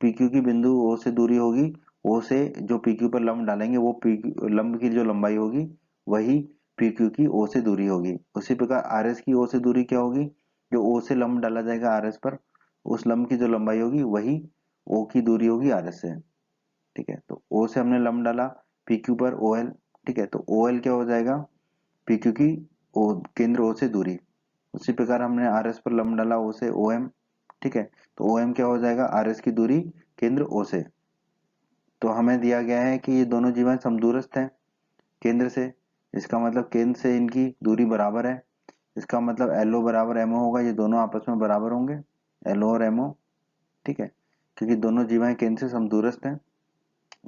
पीक्यू की बिंदु ओ से दूरी होगी, ओ से जो पीक्यू पर लंब डालेंगे वो पीक्यू लंब की जो लंबाई होगी वही पीक्यू की ओ से दूरी होगी। उसी प्रकार आरएस की ओ से दूरी क्या होगी, जो ओ से लंब डाला जाएगा आरएस पर, उस लंब की जो लंबाई होगी वही ओ की दूरी होगी आरएस से। ठीक है, तो ओ से हमने लंब डाला पीक्यू पर ओएल। ठीक है, तो ओएल क्या हो जाएगा, पीक्यू की ओ केंद्र ओ से दूरी। उसी प्रकार हमने आरएस पर लंब डाला ओ से ओएम। ठीक है, तो ओएम क्या हो जाएगा, आरएस की दूरी केंद्र ओ से। तो हमें दिया गया है कि ये दोनों जीवन समदूरस्थ हैं केंद्र से, इसका मतलब केंद्र से इनकी दूरी बराबर है, इसका मतलब एलओ बराबर एमओ होगा, ये दोनों आपस में बराबर होंगे, एलओ और एमओ। ठीक है, क्योंकि दोनों जीवाएं केंद्र से समदूरस्थ हैं,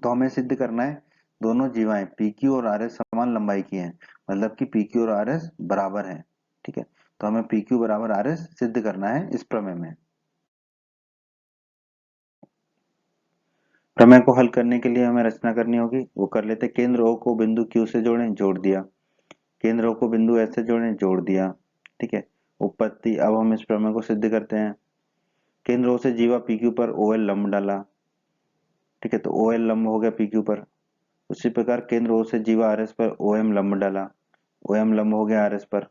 तो हमें सिद्ध करना है दोनों जीवाएं पीक्यू और आरएस समान लंबाई की हैं, मतलब कि पीक्यू और आरएस बराबर हैं। ठीक है, तो हमें पीक्यू बराबर आरएस सिद्ध करना है इस प्रमेय में। प्रमेय को हल करने के लिए हमें रचना करनी होगी, वो कर लेते। केंद्र ओ को बिंदु क्यू से जोड़ें, जोड़ दिया। केंद्र ओ को बिंदु एस से जोड़ें, जोड़ दिया। ठीक है, उत्पत्ति, अब हम इस प्रमेय को सिद्ध करते हैं। केंद्र ओ से जीवा पीक्यू पर ओएल लंब डाला। ठीक है, तो ओएल लंब हो गया पीक्यू पर। उसी प्रकार केंद्र ओ से जीवा आरएस पर ओएम लंब डाला, ओएम लंब हो गया आरएस पर।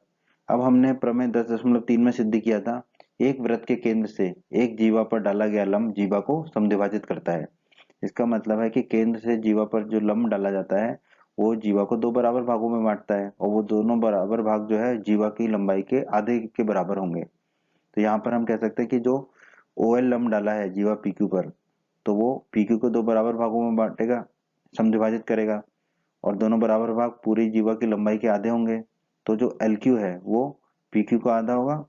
अब हमने प्रमेय 10.3 में सिद्ध किया था, एक वृत्त के केंद्र से एक जीवा पर डाला गया लंब जीवा को समद्विभाजित करता है। इसका मतलब है कि केंद्र से जीवा पर जो लंब डाला जाता है वो जीवा को दो बराबर भागों में बांटता है, और वो दोनों बराबर भाग जो है जीवा की लंबाई के आधे के बराबर होंगे। तो यहाँ पर हम कह सकते हैं कि जो ओएल लंब डाला है जीवा पीक्यू पर, तो वो पीक्यू को दो बराबर भागों में बांटेगा, समद्विभाजित करेगा, और दोनों बराबर भाग पूरी जीवा की लंबाई के आधे होंगे। तो जो एल क्यू है वो पी क्यू का आधा होगा,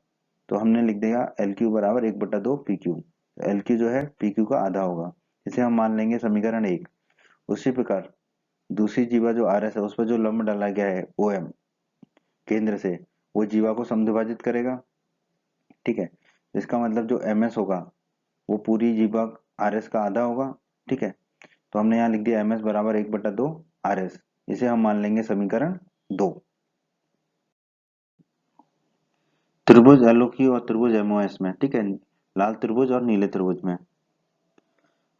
तो हमने लिख देगा एल क्यू बराबर 1/2 पी क्यू। एल क्यू जो है पी क्यू का आधा होगा, इसे हम मान लेंगे समीकरण 1। उसी प्रकार दूसरी जीवा जो आर एस है उस पर जो लंब डाला गया है ओ एम केंद्र से, वो जीवा को समद्विभाजित करेगा। ठीक है, इसका मतलब जो एम एस होगा वो पूरी जीवा आर एस का आधा होगा। ठीक है, तो हमने यहाँ लिख दिया एम एस बराबर 1/2 आर एस, इसे हम मान लेंगे समीकरण 2। त्रिभुज त्रिभुज एलओक्यू और त्रिभुज एमओएस में, ठीक है, लाल त्रिभुज और नीले त्रिभुज में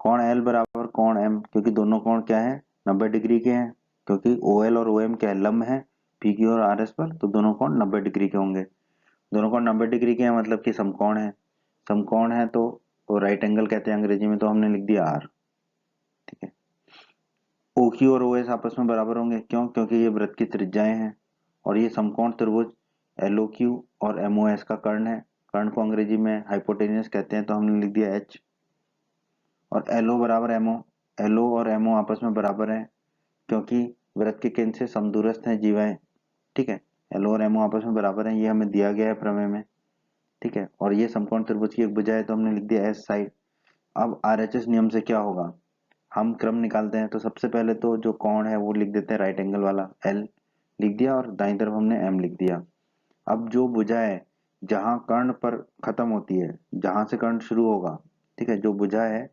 कोण एल बराबर कोण एम, क्योंकि दोनों कोण क्या है 90 डिग्री के हैं, क्योंकि ओ एल और ओ एम क्या है लंब है पी क्यू और आर एस पर, तो दोनों कोण 90 डिग्री के होंगे। दोनों कोण 90 डिग्री के हैं मतलब कि समकोण है, समकोण है तो राइट एंगल कहते हैं अंग्रेजी में, तो हमने लिख दिया आर, ठीक है। ओ क्यू और ओ एस आपस में बराबर होंगे, क्यों, क्योंकि ये वृत्त की त्रिज्याएं हैं और ये समकोण त्रिभुज एल ओ क्यू और एम ओ एस का कर्ण है। कर्ण को अंग्रेजी में हाइपोटेन्यूस कहते हैं, तो हमने लिख दिया एच। और एल ओ बराबर एम ओ, एल ओ और एम ओ आपस में बराबर हैं क्योंकि वृत्त के केंद्र से समदूरस्थ हैं जीवाएं, ठीक है। एल ओ और एम ओ आपस में बराबर हैं, ये हमें दिया गया है प्रमेय में, ठीक है। और ये समकोण त्रिभुज की एक भुजा है, तो हमने लिख दिया एस साइड। अब आरएचएस नियम से क्या होगा, हम क्रम निकालते हैं, तो सबसे पहले तो जो कोण है वो लिख देते हैं राइट एंगल वाला एल लिख दिया और दाईं तरफ हमने एम लिख दिया। अब जो भुजा है जहां कर्ण पर खत्म होती है, जहां से कर्ण शुरू होगा, ठीक है, जो भुजा है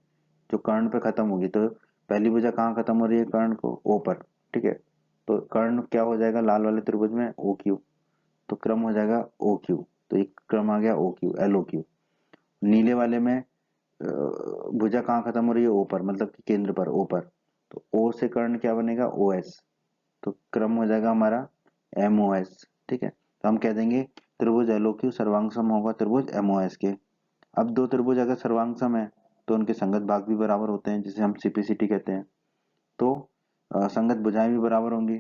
जो कर्ण पे खत्म होगी, तो पहली भुजा कहाँ खत्म हो रही है कर्ण को ओ पर, ठीक है। तो कर्ण क्या हो जाएगा लाल वाले त्रिभुज में ओ क्यू, तो क्रम हो जाएगा ओ क्यू, तो एक क्रम आ गया O Q L O Q. नीले वाले में भुजा कहाँ खत्म हो रही है ओ पर, मतलब कि केंद्र पर ओ पर, तो ओ से कर्ण क्या बनेगा ओ एस, तो क्रम हो जाएगा हमारा एम ओ एस, ठीक है। तो हम कह देंगे त्रिभुज एल ओ क्यू सर्वांग सम होगा त्रिभुज एम ओ एस के। अब दो त्रिभुज अगर सर्वांग सम है तो उनके संगत भाग भी बराबर होते हैं, जिसे हम सीपीसीटी कहते हैं। तो संगत भुजाएं भी बराबर होंगी,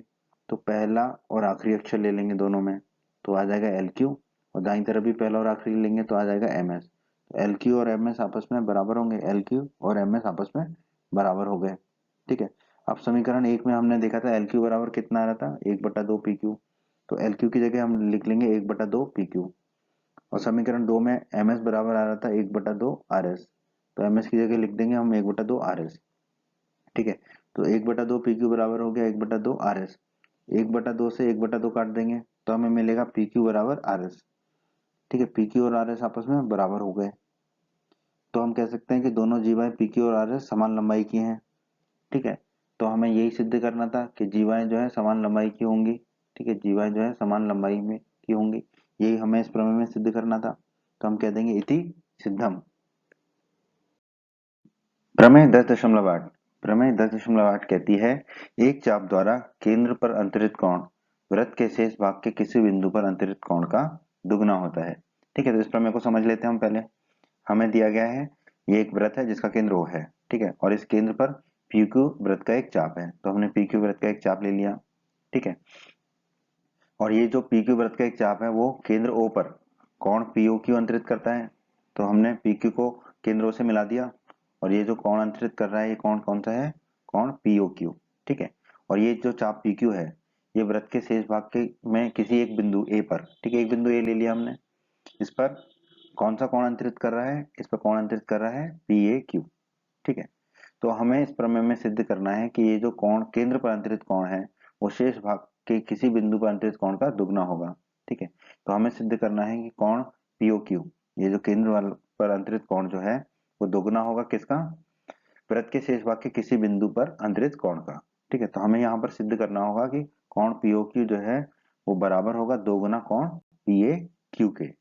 तो पहला और आखिरी अक्षर ले लेंगे दोनों में, तो आ जाएगा एल क्यू, और दाईं तरफ भी पहला और आखिरी लेंगे तो आ जाएगा एम एस। तो एल क्यू और एम एस आपस में बराबर होंगे, एल क्यू और एम एस आपस में बराबर हो गए, ठीक है। अब समीकरण एक में हमने देखा था एल क्यू बराबर कितना आ रहा था 1/2 पी क्यू, तो एल क्यू की जगह हम लिख लेंगे 1/2 पी क्यू। और समीकरण दो में एम एस बराबर आ रहा था 1/2 आर एस, तो एम एस की जगह लिख देंगे हम 1/2 आर एस, ठीक है। तो 1/2 पी क्यू बराबर हो गया 1/2 आर एस, 1/2 से 1/2 काट देंगे तो हमें मिलेगा पी क्यू बराबर आर एस, ठीक है। पी क्यू और आर एस आपस में बराबर हो गए, तो हम कह सकते हैं कि दोनों जीवाएं पी क्यू और आर एस समान लंबाई की हैं, ठीक है। तो हमें यही सिद्ध करना था कि जीवाएं जो है समान लंबाई की होंगी, ठीक है, जीवाएं जो है समान लंबाई में की होंगी, यही हमें इस प्रमेय में सिद्ध करना था, तो हम कह देंगे इति सिद्धम। प्रमेय 10.8, प्रमेय 10.8 कहती है एक चाप द्वारा केंद्र पर अंतरित कोण वृत्त के शेष भाग के किसी बिंदु पर अंतरित कोण का दुगना होता है, ठीक है। तो इस प्रमेय को समझ लेते हैं हम पहले। हमें दिया गया है ये एक वृत्त है जिसका केंद्र O है, ठीक है, और इस केंद्र पर PQ वृत्त का एक चाप है, तो हमने PQ वृत्त का एक चाप ले लिया, ठीक है। और ये जो PQ वृत्त का एक चाप है वो केंद्र O पर कोण POQ अंतरित करता है, तो हमने PQ को केंद्र O से मिला दिया, और ये जो कोण अंतरित कर रहा है ये कोण कौन सा है, कोण POQ, ठीक है। और ये जो चाप PQ है ये वृत्त के शेष भाग के में किसी एक बिंदु A पर, ठीक है, एक बिंदु A ले लिया हमने, इस पर कौन सा कोण अंतरित कर रहा है, इस पर कोण अंतरित कर रहा है PAQ, ठीक है। तो हमें इस प्रमेय में सिद्ध करना है कि ये जो कोण केंद्र पर अंतरित कोण है वो शेष भाग के किसी बिंदु पर अंतरित कोण का दुगना होगा, ठीक है। तो हमें सिद्ध करना है कि कोण POQ, ये जो केंद्र पर अंतरित कोण जो है वो दोगुना होगा किसका, वृत्त के शेष भाग के किसी बिंदु पर अंतरित कोण का, ठीक है। तो हमें यहाँ पर सिद्ध करना होगा कि कोण POQ जो है वो बराबर होगा दोगुना कोण PAQ के।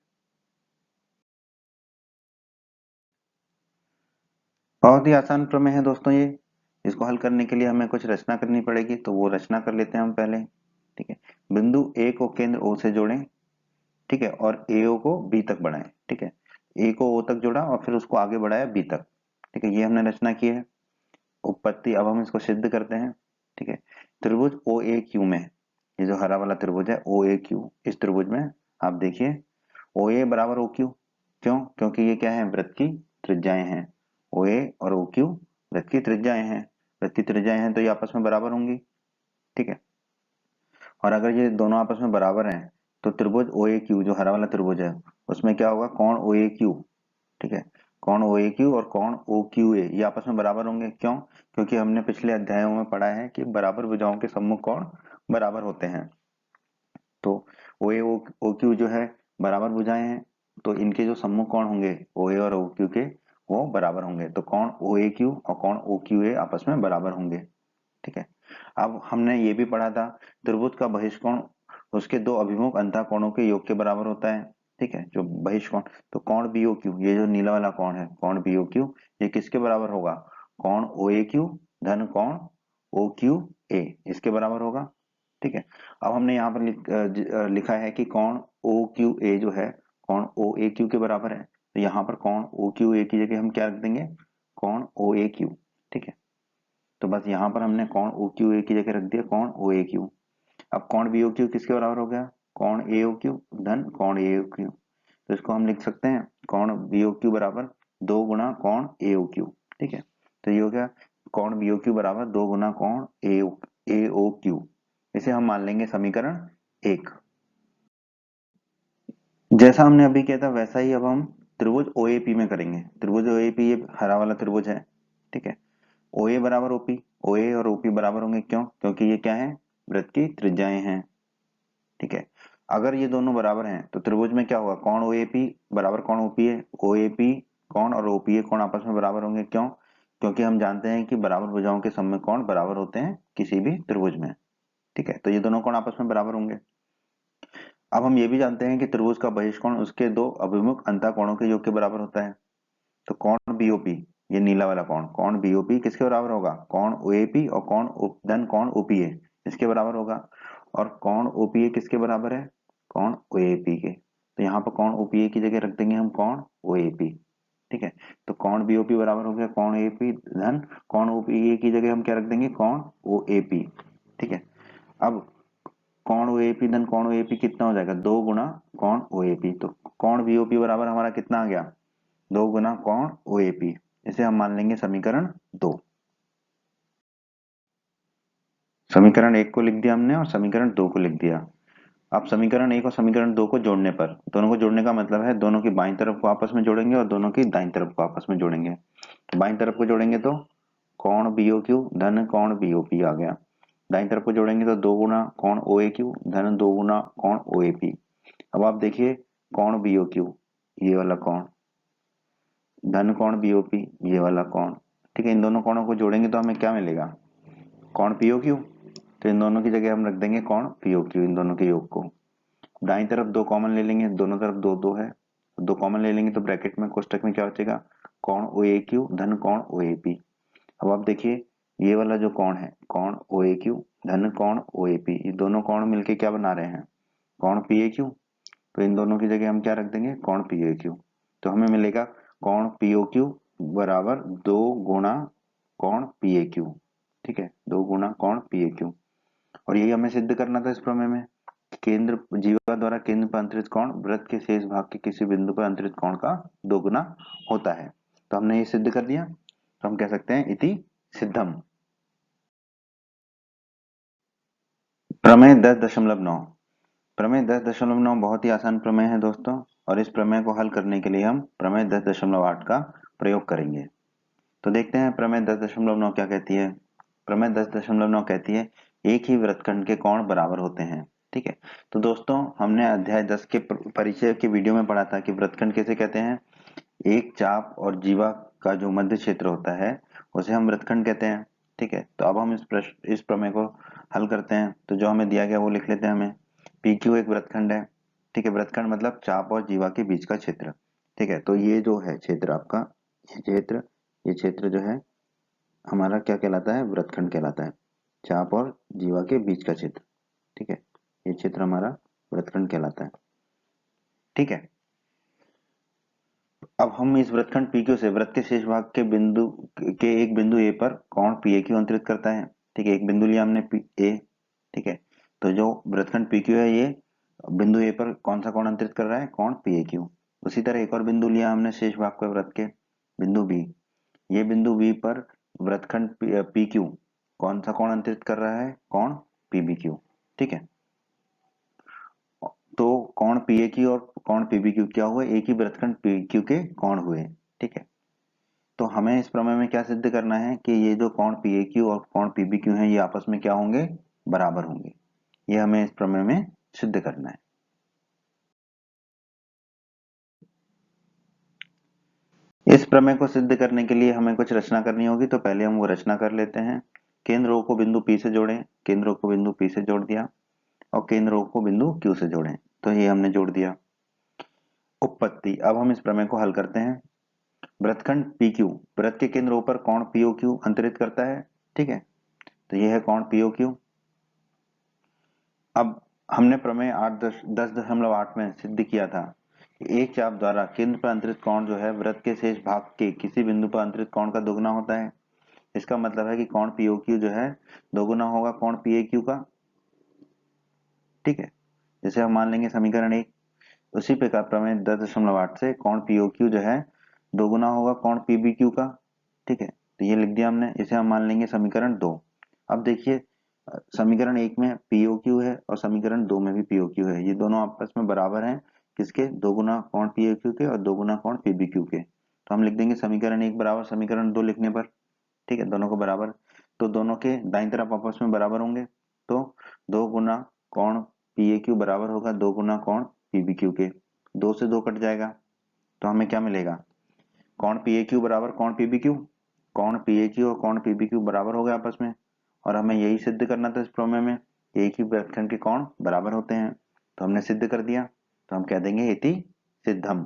बहुत ही आसान प्रमेय है दोस्तों ये, इसको हल करने के लिए हमें कुछ रचना करनी पड़ेगी, तो वो रचना कर लेते हैं हम पहले, ठीक है। बिंदु ए को केंद्र ओ से जोड़ें, ठीक है, और AO को बी तक बढ़ाएं, ठीक है। ए को ओ तक जोड़ा और फिर उसको आगे बढ़ाया बी तक, ठीक है, ये हमने रचना की है उत्पत्ति। अब हम इसको सिद्ध करते हैं, ठीक है। त्रिभुज OAQ में ये जो हरा वाला त्रिभुज है OAQ, इस त्रिभुज में आप देखिए OA बराबर OQ, क्यों, क्योंकि ये क्या है वृत्त की त्रिज्याएं हैं, OA और OQ वृत्त की त्रिज्याएं हैं, वृत्त की त्रिज्याएं हैं तो ये आपस में बराबर होंगी, ठीक है। और अगर ये दोनों आपस में बराबर हैं तो त्रिभुज OAQ जो हरा वाला त्रिभुज है उसमें क्या होगा कोण OAQ, ठीक है, कोण OAQ और कोण OQA ये आपस में बराबर होंगे, क्यों, क्योंकि हमने पिछले अध्यायों में पढ़ा है कि बराबर भुजाओं के सम्मुख कोण बराबर होते हैं। तो OA OQ जो है बराबर भुजाएं हैं, तो इनके जो सम्मुख कोण होंगे OA और OQ के वो बराबर होंगे, तो कोण OAQ और कोण OQA आपस में बराबर होंगे, ठीक है। अब हमने ये भी पढ़ा था त्रिभुज का बहिष्कोण उसके दो अभिमुख अंतः कोणों के योग के बराबर होता है, ठीक है, जो बहिष्कोण, तो कोण BOQ, ये जो नीला वाला कोण है कोण BOQ, ये किसके बराबर होगा? कोण OAQ धन कोण OQA, इसके बराबर होगा। ठीक है, अब हमने यहाँ पर लिखा है कि कोण OQA जो है कोण OAQ के बराबर है, तो यहाँ पर कोण OQA की जगह हम क्या रख देंगे? कोण OAQ। ठीक है, तो बस यहाँ पर हमने कोण OQA की जगह रख दिया कोण OAQ। अब कोण BOQ किसके बराबर हो गया? कोण AOQ धन कोण AOQ, तो इसको हम लिख सकते हैं कोण BOQ बराबर 2 गुना कोण AOQ। ठीक है, तो ये हो गया कोण BOQ बराबर 2 गुना कोण AOQ। इसे हम मान लेंगे समीकरण 1। जैसा हमने अभी किया था वैसा ही अब हम त्रिभुज OAP में करेंगे। त्रिभुज OAP ये हरा वाला त्रिभुज है। ठीक है, OA बराबर OP, OA और OP बराबर होंगे, क्यों? क्योंकि ये क्या है? वृत्त की त्रिज्याएं हैं। ठीक है, अगर ये दोनों बराबर हैं तो त्रिभुज में क्या होगा? कोण OAP बराबर कोण OPA, OAP कोण और OPA कोण आपस में बराबर होंगे, क्यों? क्योंकि हम जानते हैं कि बराबर भुजाओं के सममित कोण बराबर होते हैं किसी भी त्रिभुज में। ठीक है, तो ये दोनों कोण आपस में बराबर होंगे। अब हम ये भी जानते हैं कि त्रिभुज का बहिष्कोण उसके दो अभिमुख अंतःकोणों के योग के बराबर होता है। तो कोण BOP, ये नीला वाला कोण, कोण BOP किसके बराबर होगा? कोण OAP और धन कोण OPA, इसके बराबर होगा। और कोण OPA किसके बराबर है? कोण OAP के, तो यहाँ पर कोण OPA की जगह रख देंगे हम कोण OAP। ठीक है, तो कोण BOP बराबर हो गया कोण AAP धन कोण OPA की जगह हम क्या रख देंगे? कोण OAP। ठीक है, अब कोण OAP धन कोण OAP कितना हो जाएगा? 2 गुना कोण OAP, तो कोण BOP बराबर हमारा कितना आ गया? 2 गुना कोण OAP। इसे हम मान लेंगे समीकरण 2। समीकरण 1 को लिख दिया हमने और समीकरण 2 को लिख दिया। अब समीकरण 1 और समीकरण 2 को जोड़ने पर, दोनों को जोड़ने का मतलब है दोनों की बाईं तरफ को आपस में जोड़ेंगे और दोनों की दाईं तरफ को आपस में जोड़ेंगे। तो बाईं तरफ को जोड़ेंगे तो कोण BOQ धन कोण BOP आ गया। दाईं तरफ को जोड़ेंगे तो 2 गुना कोण OAQ धन 2 गुना कोण OAP। अब आप देखिए कोण BOQ, ये वाला कोण धन कोण BOP, ये वाला कोण। ठीक है, इन दोनों कोणों को जोड़ेंगे तो हमें क्या मिलेगा? कोण POQ। तो इन दोनों की जगह हम रख देंगे कोण POQ, इन दोनों के योग को। दाईं तरफ 2 कॉमन ले लेंगे, दोनों तरफ 2 2 है, 2 कॉमन ले लेंगे तो ब्रैकेट में कोष्टक में क्या बचेगा? कोण OAQ धन कोण OAP। अब आप देखिए ये वाला जो कोण है कोण OAQ धन कोण OAP, ये दोनों कोण मिलके क्या बना रहे हैं? कोण PAQ। तो इन दोनों की जगह हम क्या रख देंगे? कोण PAQ। तो हमें मिलेगा कोण POQ बराबर 2 गुना कोण PAQ। ठीक है, 2 गुना कोण PAQ। और यही हमें सिद्ध करना था इस प्रमेय में, केंद्र जीवा द्वारा केंद्र पर अंतरित कोण वृत्त के शेष भाग के किसी बिंदु पर अंतरित कोण का 2 गुना होता है। तो हमने ये सिद्ध कर दिया, तो हम कह सकते हैं इति सिद्धम। प्रमेय 10.9। प्रमेय 10.9 बहुत ही आसान प्रमेय है दोस्तों, और इस प्रमेय को हल करने के लिए हम प्रमेय 10.8 का प्रयोग करेंगे। तो देखते हैं प्रमेय 10.9 क्या कहती है। प्रमेय 10.9 कहती है एक ही वृत्तखंड के कोण बराबर होते हैं। ठीक है, तो दोस्तों हमने अध्याय 10 के परिचय के वीडियो में पढ़ा था कि वृत्तखंड कैसे कहते हैं? एक चाप और जीवा का जो मध्य क्षेत्र होता है उसे हम वृत्तखंड कहते हैं। ठीक है, तो अब हम इस प्रमेय को हल करते हैं। तो जो हमें दिया गया वो लिख लेते हैं। हमें PQ एक वृत्तखंड है। ठीक है, वृत्तखंड मतलब चाप और जीवा के बीच का क्षेत्र। ठीक है, तो ये जो है क्षेत्र आपका, ये क्षेत्र जो है हमारा क्या कहलाता है? वृत्तखंड कहलाता है, चाप और जीवा के बीच का क्षेत्र। ठीक है, ये क्षेत्र हमारा वृत्तखंड कहलाता है। ठीक है, अब हम इस वृत्तखंड PQ से वृत्त के शेष भाग के एक बिंदु A पर कोण PAQ अंतरित करता है। ठीक है, एक बिंदु लिया हमने A। ठीक है, तो जो वृत्तखंड PQ है ये बिंदु A पर कौन सा कोण अंतरित कर रहा है? कोण PAQ। उसी तरह एक और बिंदु लिया हमने शेष भाग के वृत्त के, बिंदु B। ये बिंदु B पर वृत्तखंड PQ कौन सा कोण अंतरित कर रहा है? कोण PBQ। ठीक है, तो कोण PAQ और कोण PBQ क्या हुए? एक ही वृत्तखंड PQ के कोण हुए। ठीक है, तो हमें इस प्रमेय में क्या सिद्ध करना है कि ये जो कोण PAQ और कोण PBQ हैं ये आपस में क्या होंगे? बराबर होंगे। ये हमें इस प्रमेय में सिद्ध करना है। इस प्रमेय को सिद्ध करने के लिए हमें कुछ रचना करनी होगी, तो पहले हम वो रचना कर लेते हैं। केंद्र O को बिंदु P से जोड़ें, केंद्र O को बिंदु P से जोड़ दिया, और केंद्र O को बिंदु Q से जोड़ें, तो ये हमने जोड़ दिया। उपपत्ति। अब हम इस प्रमेय को हल करते हैं। वृत्तखंड PQ, वृत्त के केंद्र ऊपर कोण POQ अंतरित करता है। ठीक है, तो ये है कोण POQ। अब हमने प्रमेय 10.8 में सिद्ध किया था कि एक चाप द्वारा केंद्र पर अंतरित कोण जो है वृत्त के शेष भाग के किसी बिंदु पर अंतरित कोण का दोगुना होता है। इसका मतलब है कि कोण POQ जो है दोगुना होगा कोण PAQ का। ठीक है, जैसे हम मान लेंगे समीकरण 1, उसी प्रकार प्रमेय 10.8 से कोण POQ जो है दोगुना होगा कोण PBQ का। ठीक है, तो ये लिख दिया हमने। इसे हम मान लेंगे समीकरण 2। अब देखिए समीकरण 1 में POQ है और समीकरण 2 में भी POQ है, ये दोनों आपस में बराबर हैं। किसके? दोगुना कोण POQ के और दोगुना कोण PBQ के। तो हम लिख देंगे समीकरण 1 बराबर समीकरण 2 लिखने पर। ठीक है, दोनों को बराबर, तो दोनों के दाईं तरफ आपस में बराबर होंगे, तो 2 गुना कोण PAQ बराबर होगा 2 गुना कोण PBQ के। 2 से 2 कट जाएगा, तो हमें क्या मिलेगा? कोण PAQ बराबर कोण PBQ। कोण PAQ और कोण PBQ बराबर हो गए आपस में, और हमें यही सिद्ध करना था इस प्रमेय में, एक ही वृत्तखंड के कोण बराबर होते हैं। तो हमने सिद्ध कर दिया, तो हम कह देंगे इति सिद्धम।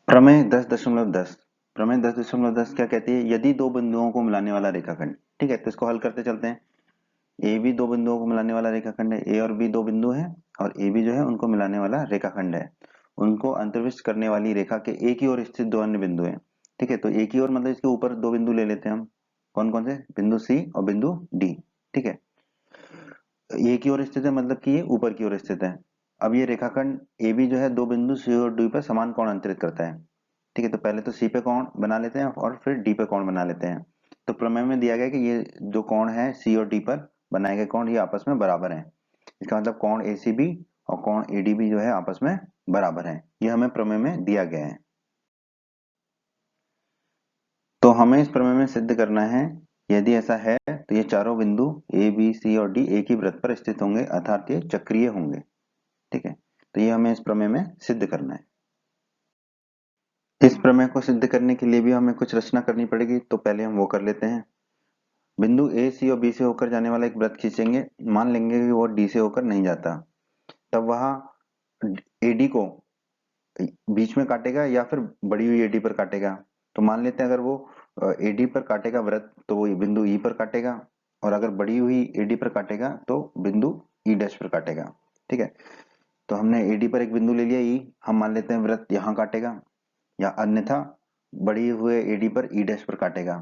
प्रमेय 10.10, प्रमेय 10.10 क्या कहती है? यदि दो बिंदुओं को मिलाने वाला रेखाखंड, ठीक है, तो इसको हल करते चलते हैं। ए भी दो बिंदुओं को मिलाने वाला रेखाखंड है, ए और बी दो बिंदु है, और ए बी जो है उनको मिलाने वाला रेखाखंड है। उनको अंतर्विष्ट करने वाली रेखा के एक ही ओर स्थित दो अन्य बिंदु हैं। ठीक है, तो एक ही ओर मतलब इसके ऊपर दो बिंदु ले लेते हैं हम। कौन कौन से? बिंदु सी और बिंदु डी। ठीक है, एक ही ओर स्थित है मतलब कि ये ऊपर की ओर स्थित है। अब ये रेखाखंड ए बी जो है दो बिंदु सी और डी पर समान कोण अंतरित करता है। ठीक है, तो पहले तो सी पे कोण बना लेते हैं और फिर डी पे कोण बना लेते हैं। तो प्रमेय में दिया गया कि ये जो कोण है सी और डी पर बनाए गए कोण ये आपस में बराबर हैं। इसका मतलब कोण ACB और कोण ADB जो है आपस में बराबर हैं। ये हमें प्रमेय में दिया गया है। तो हमें इस प्रमेय में सिद्ध करना है, यदि ऐसा है तो ये चारों बिंदु A, B, C और D एक ही वृत्त पर स्थित होंगे, अर्थात ये चक्रीय होंगे। ठीक है, तो ये हमें इस प्रमेय में सिद्ध करना है। इस प्रमेय को सिद्ध करने के लिए भी हमें कुछ रचना करनी पड़ेगी, तो पहले हम वो कर लेते हैं। बिंदु A, C और B से होकर जाने वाला एक वृत्त खींचेंगे। मान लेंगे कि वो D से होकर नहीं जाता, तब वहां AD को बीच में काटेगा या फिर बड़ी हुई एडी पर काटेगा। तो मान लेते हैं अगर वो एडी पर काटेगा वृत्त तो वो बिंदु ई पर काटेगा, और अगर बड़ी हुई एडी पर काटेगा तो बिंदु ई डैश पर काटेगा। ठीक है, तो हमने एडी पर एक बिंदु ले लिया ई, हम मान लेते हैं वृत्त यहाँ काटेगा, या अन्यथा बड़ी हुए एडी पर ई डैश पर काटेगा।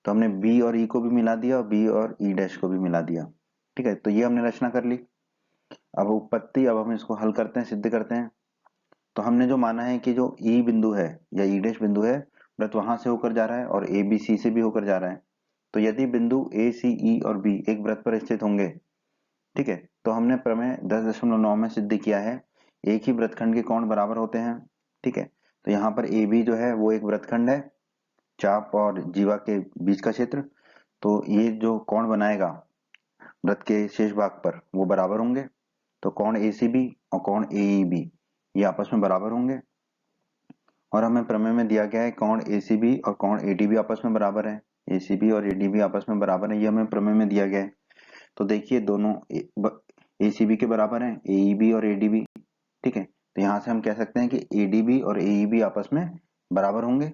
तो हमने बी और ई को भी मिला दिया और बी और ई डैश को भी मिला दिया। ठीक है, तो ये हमने रचना कर ली। अब उत्पत्ति, अब हम इसको हल करते हैं, सिद्ध करते हैं। तो हमने जो माना है कि जो ई बिंदु है या ई डैश बिंदु है वृत्त वहां से होकर जा रहा है और ए बी सी से भी होकर जा रहा है। तो यदि बिंदु ए सी ई और बी एक वृत्त पर स्थित होंगे, ठीक है, तो हमने प्रमेय 10.9 में सिद्ध किया है एक ही वृत्तखंड के कोण बराबर होते हैं। ठीक है, तो यहाँ पर ए बी जो है वो एक वृत्तखंड है, चाप और जीवा के बीच का क्षेत्र। तो ये जो कोण बनाएगा वृत्त के शेष भाग पर वो बराबर होंगे। तो कोण ACB और कोण AEB ये आपस में बराबर होंगे, और हमें प्रमेय में दिया गया है कोण ACB और कोण ADB आपस में बराबर है। ACB और ADB आपस में बराबर है, ये हमें प्रमेय में दिया गया है। तो देखिए दोनों ACB के बराबर हैं, AEB और ADB। ठीक है, तो यहाँ से हम कह सकते हैं कि ADB और AEB आपस में बराबर होंगे।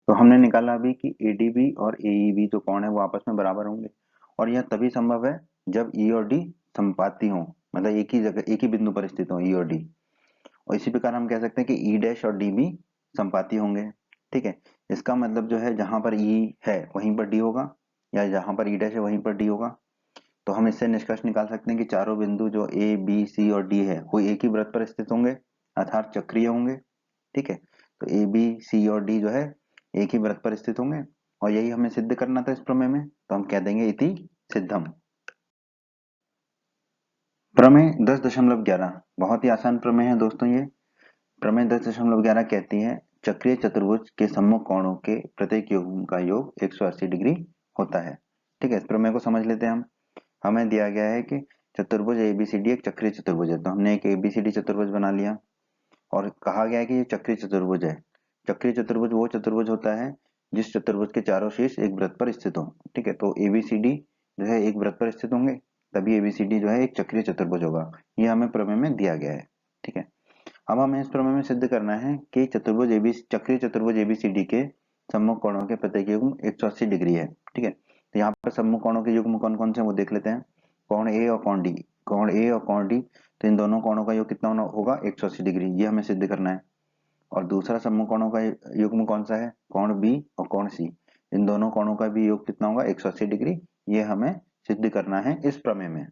तो हमने निकाला अभी कि ADB और AEB जो कोण है वो आपस में बराबर होंगे, और यह तभी संभव है जब E और D संपाती हों, मतलब एक ही जगह एक ही बिंदु पर स्थित हो E और D। और इसी प्रकार हम कह सकते हैं कि ई डैश और डी भी संपाती होंगे। ठीक है, इसका मतलब जो है जहां पर ई है वहीं पर डी होगा, या जहां पर ई डैश है वहीं पर डी होगा। तो हम इससे निष्कर्ष निकाल सकते हैं कि चारों बिंदु जो ए बी सी और डी है वो एक ही वृत्त पर स्थित होंगे, अर्थात चक्रीय होंगे। ठीक है, तो ए बी सी और डी जो है एक ही वृत्त पर स्थित होंगे, और यही हमें सिद्ध करना था इस प्रमेय में, तो हम कह देंगे इति सिद्धम। प्रमेय 10.11 बहुत ही आसान प्रमेय है दोस्तों ये। प्रमेय 10.11 कहती है चक्रीय चतुर्भुज के सम्मुख कोणों के प्रत्येक योग का योग 180 डिग्री होता है। ठीक है, इस प्रमेय को समझ लेते हैं हम। हमें दिया गया है कि चतुर्भुज ABCD एक चक्रीय चतुर्भुज है, तो हमने एक ABCD चतुर्भुज बना लिया, और कहा गया है कि ये चक्रीय चतुर्भुज है। चक्रीय चतुर्भुज वो चतुर्भुज होता है जिस चतुर्भुज के चारों शीर्ष एक वृत्त पर स्थित हो। ठीक है, तो ABCD जो है एक वृत्त पर स्थित होंगे, तभी एबीसीडी जो है एक चक्रीय चतुर्भुज होगा। ये हमें प्रमेय में दिया गया है। ठीक है, अब हमें इस प्रमेय में सिद्ध करना है कि चक्रीय चतुर्भुज एबीसीडी के सम्मुख कोणों के प्रत्येक युग्म 180 डिग्री है। ठीक है, तो यहाँ पर सम्मुख कोणों के युग्म कौन कौन से वो देख लेते हैं। कोण ए और कोण डी, कोण ए और कोण डी, तो इन दोनों कोणों का योग कितना होगा 180 डिग्री, ये हमें सिद्ध करना है। और दूसरा सम्मुख कोणों का युग्म कौन सा है, कोण बी और कोण सी, इन दोनों कोणों का भी योग कितना होगा 180 डिग्री, ये हमें सिद्ध करना है इस प्रमेय में।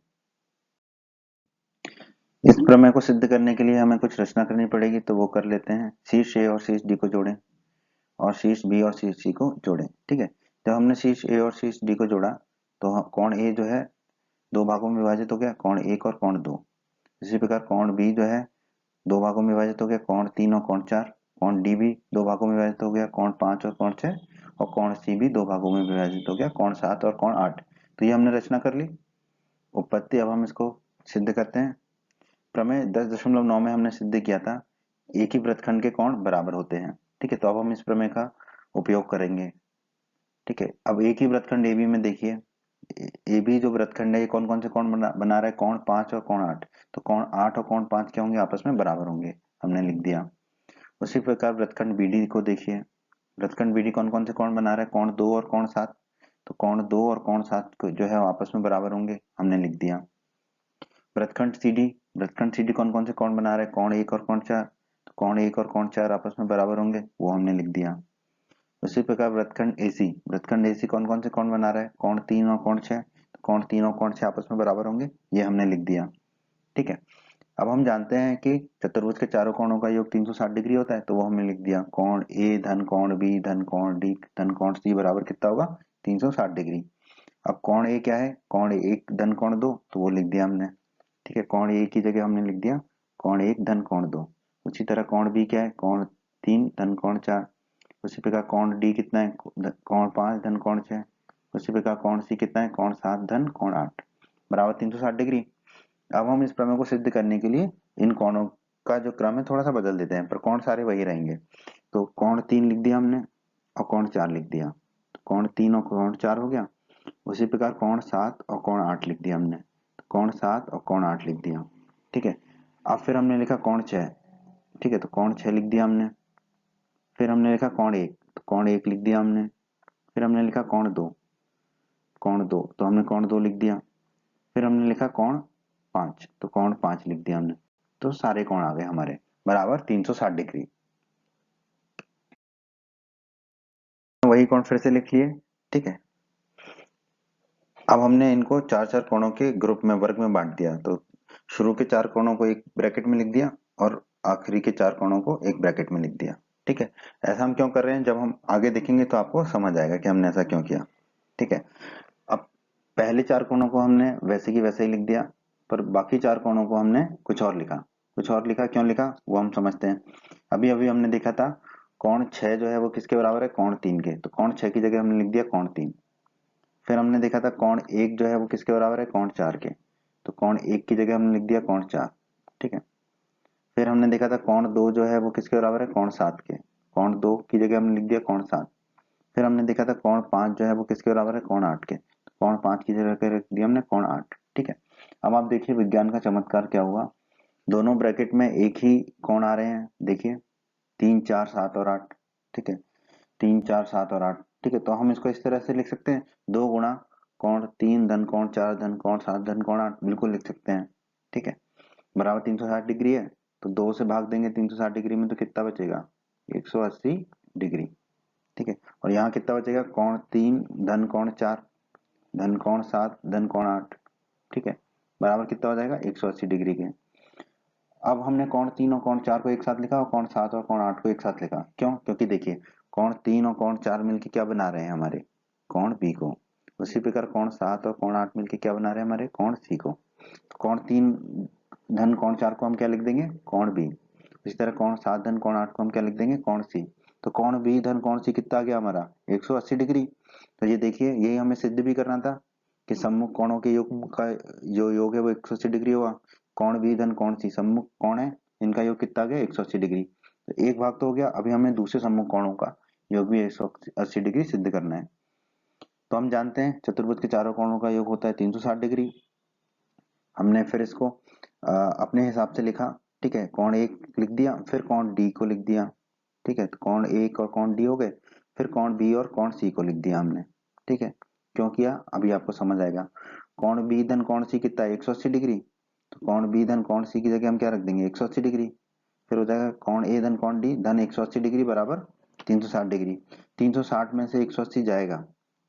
इस प्रमेय को सिद्ध करने के लिए हमें कुछ रचना करनी पड़ेगी, तो वो कर लेते हैं। शीर्ष ए और शीर्ष डी को जोड़ें और शीर्ष बी और शीर्ष सी को जोड़ें। ठीक है, जब हमने शीर्ष ए और शीर्ष डी को जोड़ा तो कोण ए जो है दो भागों में विभाजित हो गया, कोण एक और कोण दो। इसी प्रकार कोण बी जो है दो भागों में विभाजित हो गया, कोण तीन और कोण चार। कोण डी भी दो भागों में विभाजित हो गया, कोण पांच और कोण छह। और कोण सी भी दो भागों में विभाजित हो गया, कोण सात और कोण आठ। तो ये हमने रचना कर ली उत्पत्ति। अब हम इसको सिद्ध करते हैं। प्रमेय 10.9 में हमने सिद्ध किया था एक ही वृत्तखंड के कोण बराबर होते हैं। ठीक है, तो अब हम इस प्रमेय का उपयोग करेंगे। ठीक है, अब एक ही वृत्तखंड एबी में देखिए, एबी जो वृत्तखंड है ये कौन कौन से कोण बना रहा है, कोण पांच और कोण आठ। तो कोण आठ और कोण पांच क्या होंगे, आपस में बराबर होंगे, हमने लिख दिया। उसी प्रकार वृत्तखंड बीडी को देखिए, वृत्तखंड बीडी कौन कौन से कोण बना रहा है, कोण दो और कोण सात। तो कोण दो और कोण सात जो है आपस में बराबर होंगे, हमने लिख दिया। वृत्तखंड सीडी, वृत्तखंड सीडी कौन कौन से कोण बना रहे हैं, कोण एक और कोण चार। तो कोण एक और कोण चार आपस में बराबर होंगे, वो हमने लिख दिया। उसी प्रकार वृत्तखंड एसी, वृत्तखंड एसी कौन कौन से कोण बना रहा है, कोण तीन और कोण छह। तो कोण तीन और कोण छह आपस में बराबर होंगे, ये हमने लिख दिया। ठीक है, अब हम जानते हैं कि चतुर्भुज के चारों कोणों का योग 360 डिग्री होता है, तो वो हमने लिख दिया। कोण ए धन कोण बी धन कोण डी धन कोण सी बराबर कितना होगा 360 डिग्री। अब कोण ए क्या है, कोण एक धन कोण दो, तो वो लिख दिया हमने। ठीक है, कोण ए की जगह हमने लिख दिया कोण एक धन कोण दो। उसी तरह कोण बी क्या है, कोण तीन धन कोण चार। उसी प्रकार कोण डी कितना है, कोण पांच धन कोण छह। उसी प्रकार कोण सी कितना है, कोण सात धन कोण आठ बराबर 360 डिग्री। अब हम इस प्रमेय को सिद्ध करने के लिए इन कोणों का जो क्रम है थोड़ा सा बदल देते हैं, पर कोण सारे वही रहेंगे। तो कोण तीन लिख दिया हमने और कोण चार लिख दिया, तो कोण तीन और कोण चार हो गया। उसी प्रकार कोण सात और कोण आठ लिख दिया हमने, तो कोण सात और कोण आठ लिख दिया। ठीक है, अब फिर हमने लिखा कोण छह। ठीक है, तो कोण छह लिख दिया हमने। फिर हमने लिखा कोण एक, तो कोण एक लिख दिया हमने। फिर हमने लिखा कोण दो, कोण दो, तो हमने कोण दो लिख दिया। फिर हमने लिखा कोण पांच, तो कोण पांच लिख दिया हमने। तो सारे कोण आ गए हमारे बराबर 360 डिग्री। वही कोण फिर से लिख लिए। ठीक है, अब हमने इनको चार चार कोणों के ग्रुप में वर्ग में बांट दिया। तो शुरू के चार कोणों को एक ब्रैकेट में लिख दिया और आखिरी के चार कोणों को एक ब्रैकेट में लिख दिया। ठीक है, ऐसा हम क्यों कर रहे हैं, जब हम आगे देखेंगे तो आपको समझ आएगा कि हमने ऐसा क्यों किया। ठीक है, अब पहले चार कोणों को हमने वैसे की वैसे ही लिख दिया, पर बाकी चार कोणों को हमने कुछ और लिखा। कुछ और लिखा, क्यों लिखा वो हम समझते हैं। अभी अभी हमने देखा था कोण छह जो है वो किसके बराबर है, कोण तीन के। तो कोण छह की जगह हमने लिख दिया कोण तीन। फिर हमने देखा था कोण एक जो है वो किसके बराबर है, कोण चार के। तो कोण एक की जगह हमने लिख दिया कोण चार। ठीक है, फिर हमने देखा था कोण दो जो है वो किसके बराबर है, कोण सात के। कोण दो की जगह हमने लिख दिया कोण सात। फिर हमने देखा था कोण पांच जो है वो किसके बराबर है, कोण आठ के। तो कोण पांच की जगह रख दिया हमने कोण आठ। ठीक है, अब आप देखिए विज्ञान का चमत्कार क्या हुआ, दोनों ब्रैकेट में एक ही कोण आ रहे हैं। देखिए तीन चार सात और आठ। ठीक है, तीन चार सात और आठ। ठीक है, तो हम इसको इस तरह से लिख सकते हैं, दो गुणा कोण तीन धन कोण चार धन कोण सात धन कोण आठ, बिल्कुल लिख सकते हैं। ठीक है, बराबर 360 डिग्री है, तो दो से भाग देंगे 360 डिग्री में, तो कितना बचेगा 180 डिग्री। ठीक है, और यहाँ कितना बचेगा, कोण तीन धन कोण चार धन कोण सात धन कोण आठ। ठीक है, बराबर कितना हो जाएगा 180 डिग्री के। अब हमने कोण तीन और कोण चार को एक साथ लिखा और कोण सात और कोण आठ को एक साथ लिखा, क्यों, क्योंकि देखिए कोण तीन और कोण चार मिलके क्या बना रहे हैं, हमारे कोण बी को। उसी प्रकार कोण सात और कोण आठ मिलके क्या बना रहे हैं, हमारे कोण सी को। तो कोण तीन धन कोण चार को हम क्या लिख देंगे, कोण बी। इसी तरह कोण सात धन कोण आठ को हम क्या लिख देंगे, कोण सी। तो कोण बी धन कोण सी कितना आ गया हमारा 180 डिग्री। तो ये देखिए यही हमें सिद्ध भी करना था कि सम्मुख कोणों के योग का जो योग है वो 180 डिग्री होगा। कोण बी धन कोण सी सम्मुख कोण है, इनका योग कितना आ गया 180 डिग्री। तो एक भाग तो हो गया, अभी हमें दूसरे सम्मुख कोणों का योग भी 180 डिग्री सिद्ध करना है। तो हम जानते हैं चतुर्भुज के चारों कोणों का योग होता है 360 डिग्री। हमने फिर इसको अपने हिसाब से लिखा, ठीक है। कोण ए लिख दिया, फिर कोण डी को लिख दिया, ठीक है। तो कोण ए और कोण डी हो गए, फिर कोण बी और कोण सी को लिख दिया हमने, ठीक है। क्यों किया अभी आपको समझ आएगा। कोण बी धन कोण सी कितना है 180 डिग्री, तो कोण बी धन कोण सी की जगह हम क्या रख देंगे 180 डिग्री। फिर हो जाएगा कोण ए धन कोण डी धन 180 डिग्री बराबर 360 डिग्री। 360 में से 180 जाएगा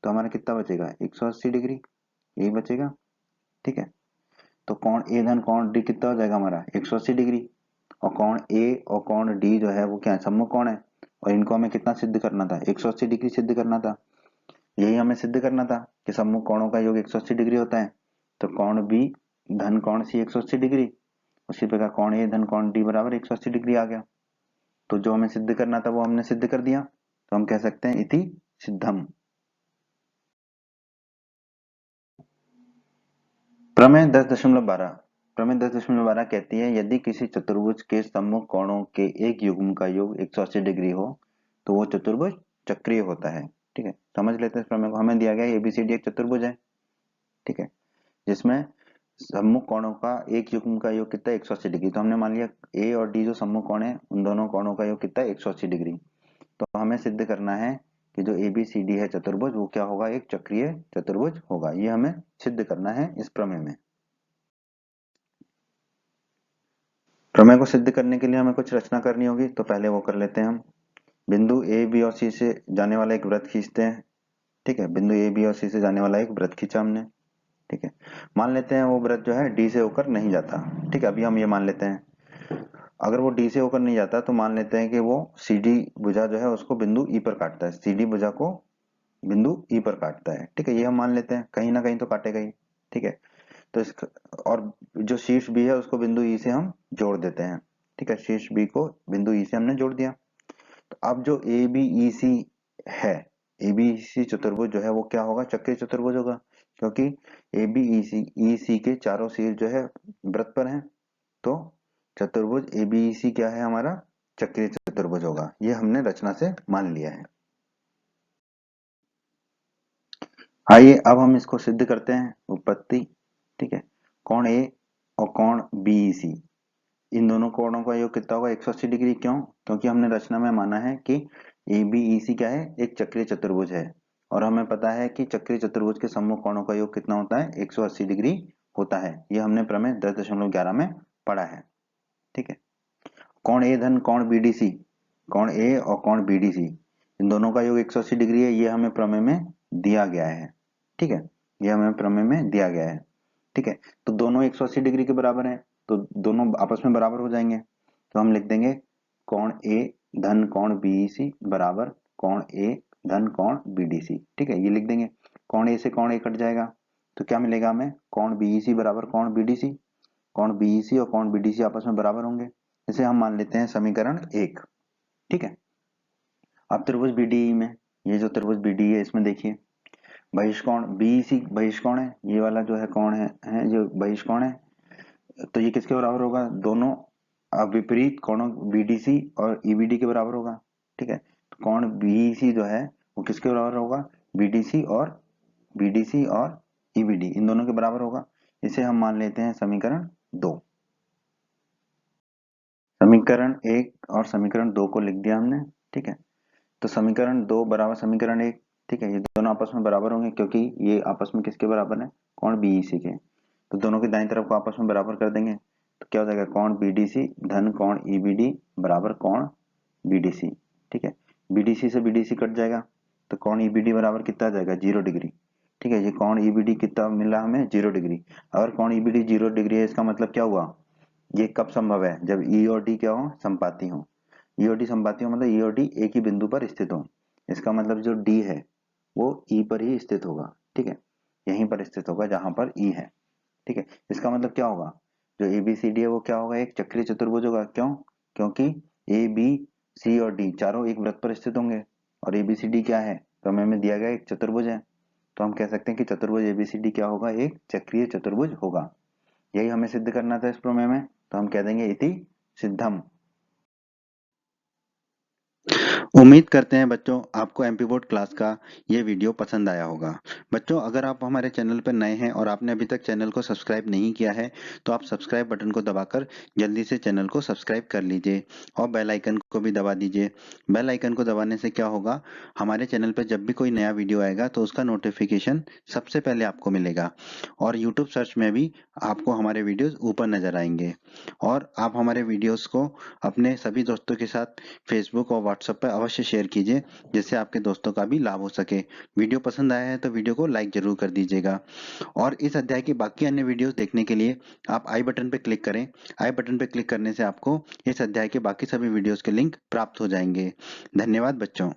तो हमारा कितना बचेगा 180 डिग्री, यही बचेगा, ठीक है। तो कोण ए धन कोण डी कितना हो जाएगा हमारा 180 डिग्री। और कोण ए और कोण डी जो है वो क्या है सम्मुख कोण है, और इनको हमें कितना सिद्ध करना था 180 डिग्री सिद्ध करना था। यही हमें सिद्ध करना था कि सम्मुख कोणों का योग 180 डिग्री होता है। तो कोण बी धन कोण सी 180 डिग्री, उसी प्रकार कोण ए धन कोण डी बराबर 180 डिग्री आ गया। तो जो हमें सिद्ध करना था वो हमने सिद्ध कर दिया, तो हम कह सकते हैं इति सिद्धम। प्रमेय 10.12 प्रमेय 10.12 कहती है यदि किसी चतुर्भुज के सम्मुख कोणों के एक युग्म का योग 180 डिग्री हो तो वो चतुर्भुज चक्रीय होता है, ठीक है। समझ लेते हैं इस प्रमेय को। हमें दिया गया एबीसीडी एक चतुर्भुज है, ठीक है, जिसमें सम्मुख कोणों का एक युग्म का योग कितना 180 डिग्री। तो हमने मान लिया ए और डी जो सम्मुख कोण है उन दोनों कोणों का योग कितना 180 डिग्री। तो हमें सिद्ध करना है कि जो एबीसीडी है चतुर्भुज वो क्या होगा एक चक्रीय चतुर्भुज होगा। ये हमें सिद्ध करना है इस प्रमेय में। प्रमेय को सिद्ध करने के लिए हमें कुछ रचना करनी होगी, तो पहले वो कर लेते हैं हम। बिंदु ए बी और सी से जाने वाला एक वृत्त खींचते हैं, ठीक है। बिंदु ए बी और सी से जाने वाला एक वृत्त खींचा हमने, ठीक है। मान लेते हैं वो वृत्त जो है डी से होकर नहीं जाता, ठीक है। अभी हम ये मान लेते हैं अगर वो डी से होकर नहीं जाता तो मान लेते हैं कि वो सी डी भुजा जो है उसको बिंदु ई पर काटता है, सी डी भुजा को बिंदु ई पर काटता है, ठीक है। ये हम मान लेते हैं कहीं ना कहीं तो काटेगा ही, ठीक है। तो इस और जो शीर्ष बी है उसको बिंदु ई से हम जोड़ देते हैं, ठीक है। शीर्ष बी को बिंदु ई से हमने जोड़ दिया। तो अब जो ए बी ई सी है, ए बी ई सी चतुर्भुज जो है वो क्या होगा चक्रीय चतुर्भुज होगा, क्योंकि ए बी ई सी के चारों सिर जो है वृत्त पर हैं। तो चतुर्भुज ए बी ई सी क्या है हमारा चक्रीय चतुर्भुज होगा। ये हमने रचना से मान लिया है। आइए अब हम इसको सिद्ध करते हैं उत्पत्ति, ठीक है। कोण ए और कोण बीईसी इन दोनों कोणों का योग कितना होगा 180 डिग्री। क्यों? क्योंकि हमने रचना में माना है कि ए बी ई सी क्या है एक चक्रीय चतुर्भुज है, और हमें पता है कि चक्रीय चतुर्भुज के सम्मुख कोणों का योग कितना होता है 180 डिग्री होता है। ये हमने प्रमेय 10.11 में पढ़ा है, ठीक है। कोण ए धन कोण बीडीसी, कोण ए और कोण बीडीसी इन दोनों का योग 180 डिग्री है, ये हमें प्रमेय में दिया गया है, ठीक है। ये हमें प्रमेय में दिया गया है, ठीक है। तो दोनों 180 डिग्री के बराबर हैं, तो दोनों आपस में बराबर हो जाएंगे। तो हम लिख देंगे कोण ए धन कोण बीईसी बराबर कोण ए धन कोण बीडीसी, ठीक है। ये लिख देंगे। कोण ए से कोण ए कट जाएगा तो क्या मिलेगा हमें कोण बीईसी बराबर कोण बीडीसी। कोण बीईसी और कोण बीडीसी आपस में बराबर होंगे, इसे हम मान लेते हैं समीकरण 1, ठीक है। अब त्रिभुज बीडीई में ये जो त्रिभुज बीडीई है इसमें देखिए बहिष्कोण बीईसी बहिष्कोण है, ये वाला जो है कोण है जो बहिष्कोण है, तो ये किसके बराबर होगा दोनों विपरीत कोणों बीडीसी और ईबीडी के बराबर होगा, ठीक है। तो कोण बीईसी जो है वो किसके बराबर होगा बीडीसी और ईबीडी इन दोनों के बराबर होगा। इसे हम मान लेते हैं समीकरण 2। समीकरण 1 और समीकरण 2 को लिख दिया हमने, ठीक है। तो समीकरण 2 बराबर समीकरण 1, ठीक है। ये दोनों आपस में बराबर होंगे क्योंकि ये आपस में किसके बराबर है कोण बीईसी के। तो दोनों की दाईं तरफ को आपस में बराबर कर देंगे तो क्या हो जाएगा कोण बीडीसी धन कोण ईबीडी बराबर कोण बीडीसी, ठीक है। बीडीसी से बीडीसी कट जाएगा तो कोण ईबीडी बराबर कितना आ जाएगा 0 डिग्री, ठीक है। ये कोण ईबीडी कितना मिला हमें 0 डिग्री। अगर कोण ईबीडी 0 डिग्री है इसका मतलब क्या हुआ ये कब संभव है जब ई और डी क्या हो संपाती हो। ई और डी संपाती हो मतलब ई और डी एक ही बिंदु पर स्थित हो। इसका मतलब जो डी है वो ई पर ही स्थित होगा, ठीक है। यहीं पर स्थित होगा जहां पर ई है, ठीक है। इसका मतलब क्या होगा जो ए बी सी डी है वो क्या होगा एक चक्रीय चतुर्भुज होगा। क्यों? क्योंकि ए बी सी और डी चारों एक वृत्त पर स्थित होंगे और ए बी सी डी क्या है प्रमेय में दिया गया एक चतुर्भुज है। तो हम कह सकते हैं कि चतुर्भुज ए बी सी डी क्या होगा एक चक्रीय चतुर्भुज होगा। यही हमें सिद्ध करना था इस प्रमेय में, तो हम कह देंगे इति सिद्धम। उम्मीद करते हैं बच्चों आपको एमपी बोर्ड क्लास का ये वीडियो पसंद आया होगा। बच्चों अगर आप हमारे चैनल पर नए हैं और आपने अभी तक चैनल को सब्सक्राइब नहीं किया है तो आप सब्सक्राइब बटन को दबाकर जल्दी से चैनल को सब्सक्राइब कर लीजिए और बेल आइकन को भी दबा दीजिए। बेल आइकन को दबाने से क्या होगा, हमारे चैनल पर जब भी कोई नया वीडियो आएगा तो उसका नोटिफिकेशन सबसे पहले आपको मिलेगा और यूट्यूब सर्च में भी आपको हमारे वीडियोज ऊपर नजर आएंगे। और आप हमारे वीडियोज को अपने सभी दोस्तों के साथ फेसबुक और व्हाट्सएप पर अवश्य शेयर कीजिए जिससे आपके दोस्तों का भी लाभ हो सके। वीडियो पसंद आया है तो वीडियो को लाइक जरूर कर दीजिएगा और इस अध्याय की बाकी अन्य वीडियोस देखने के लिए आप आई बटन पर क्लिक करें। आई बटन पर क्लिक करने से आपको इस अध्याय के बाकी सभी वीडियोस के लिंक प्राप्त हो जाएंगे। धन्यवाद बच्चों।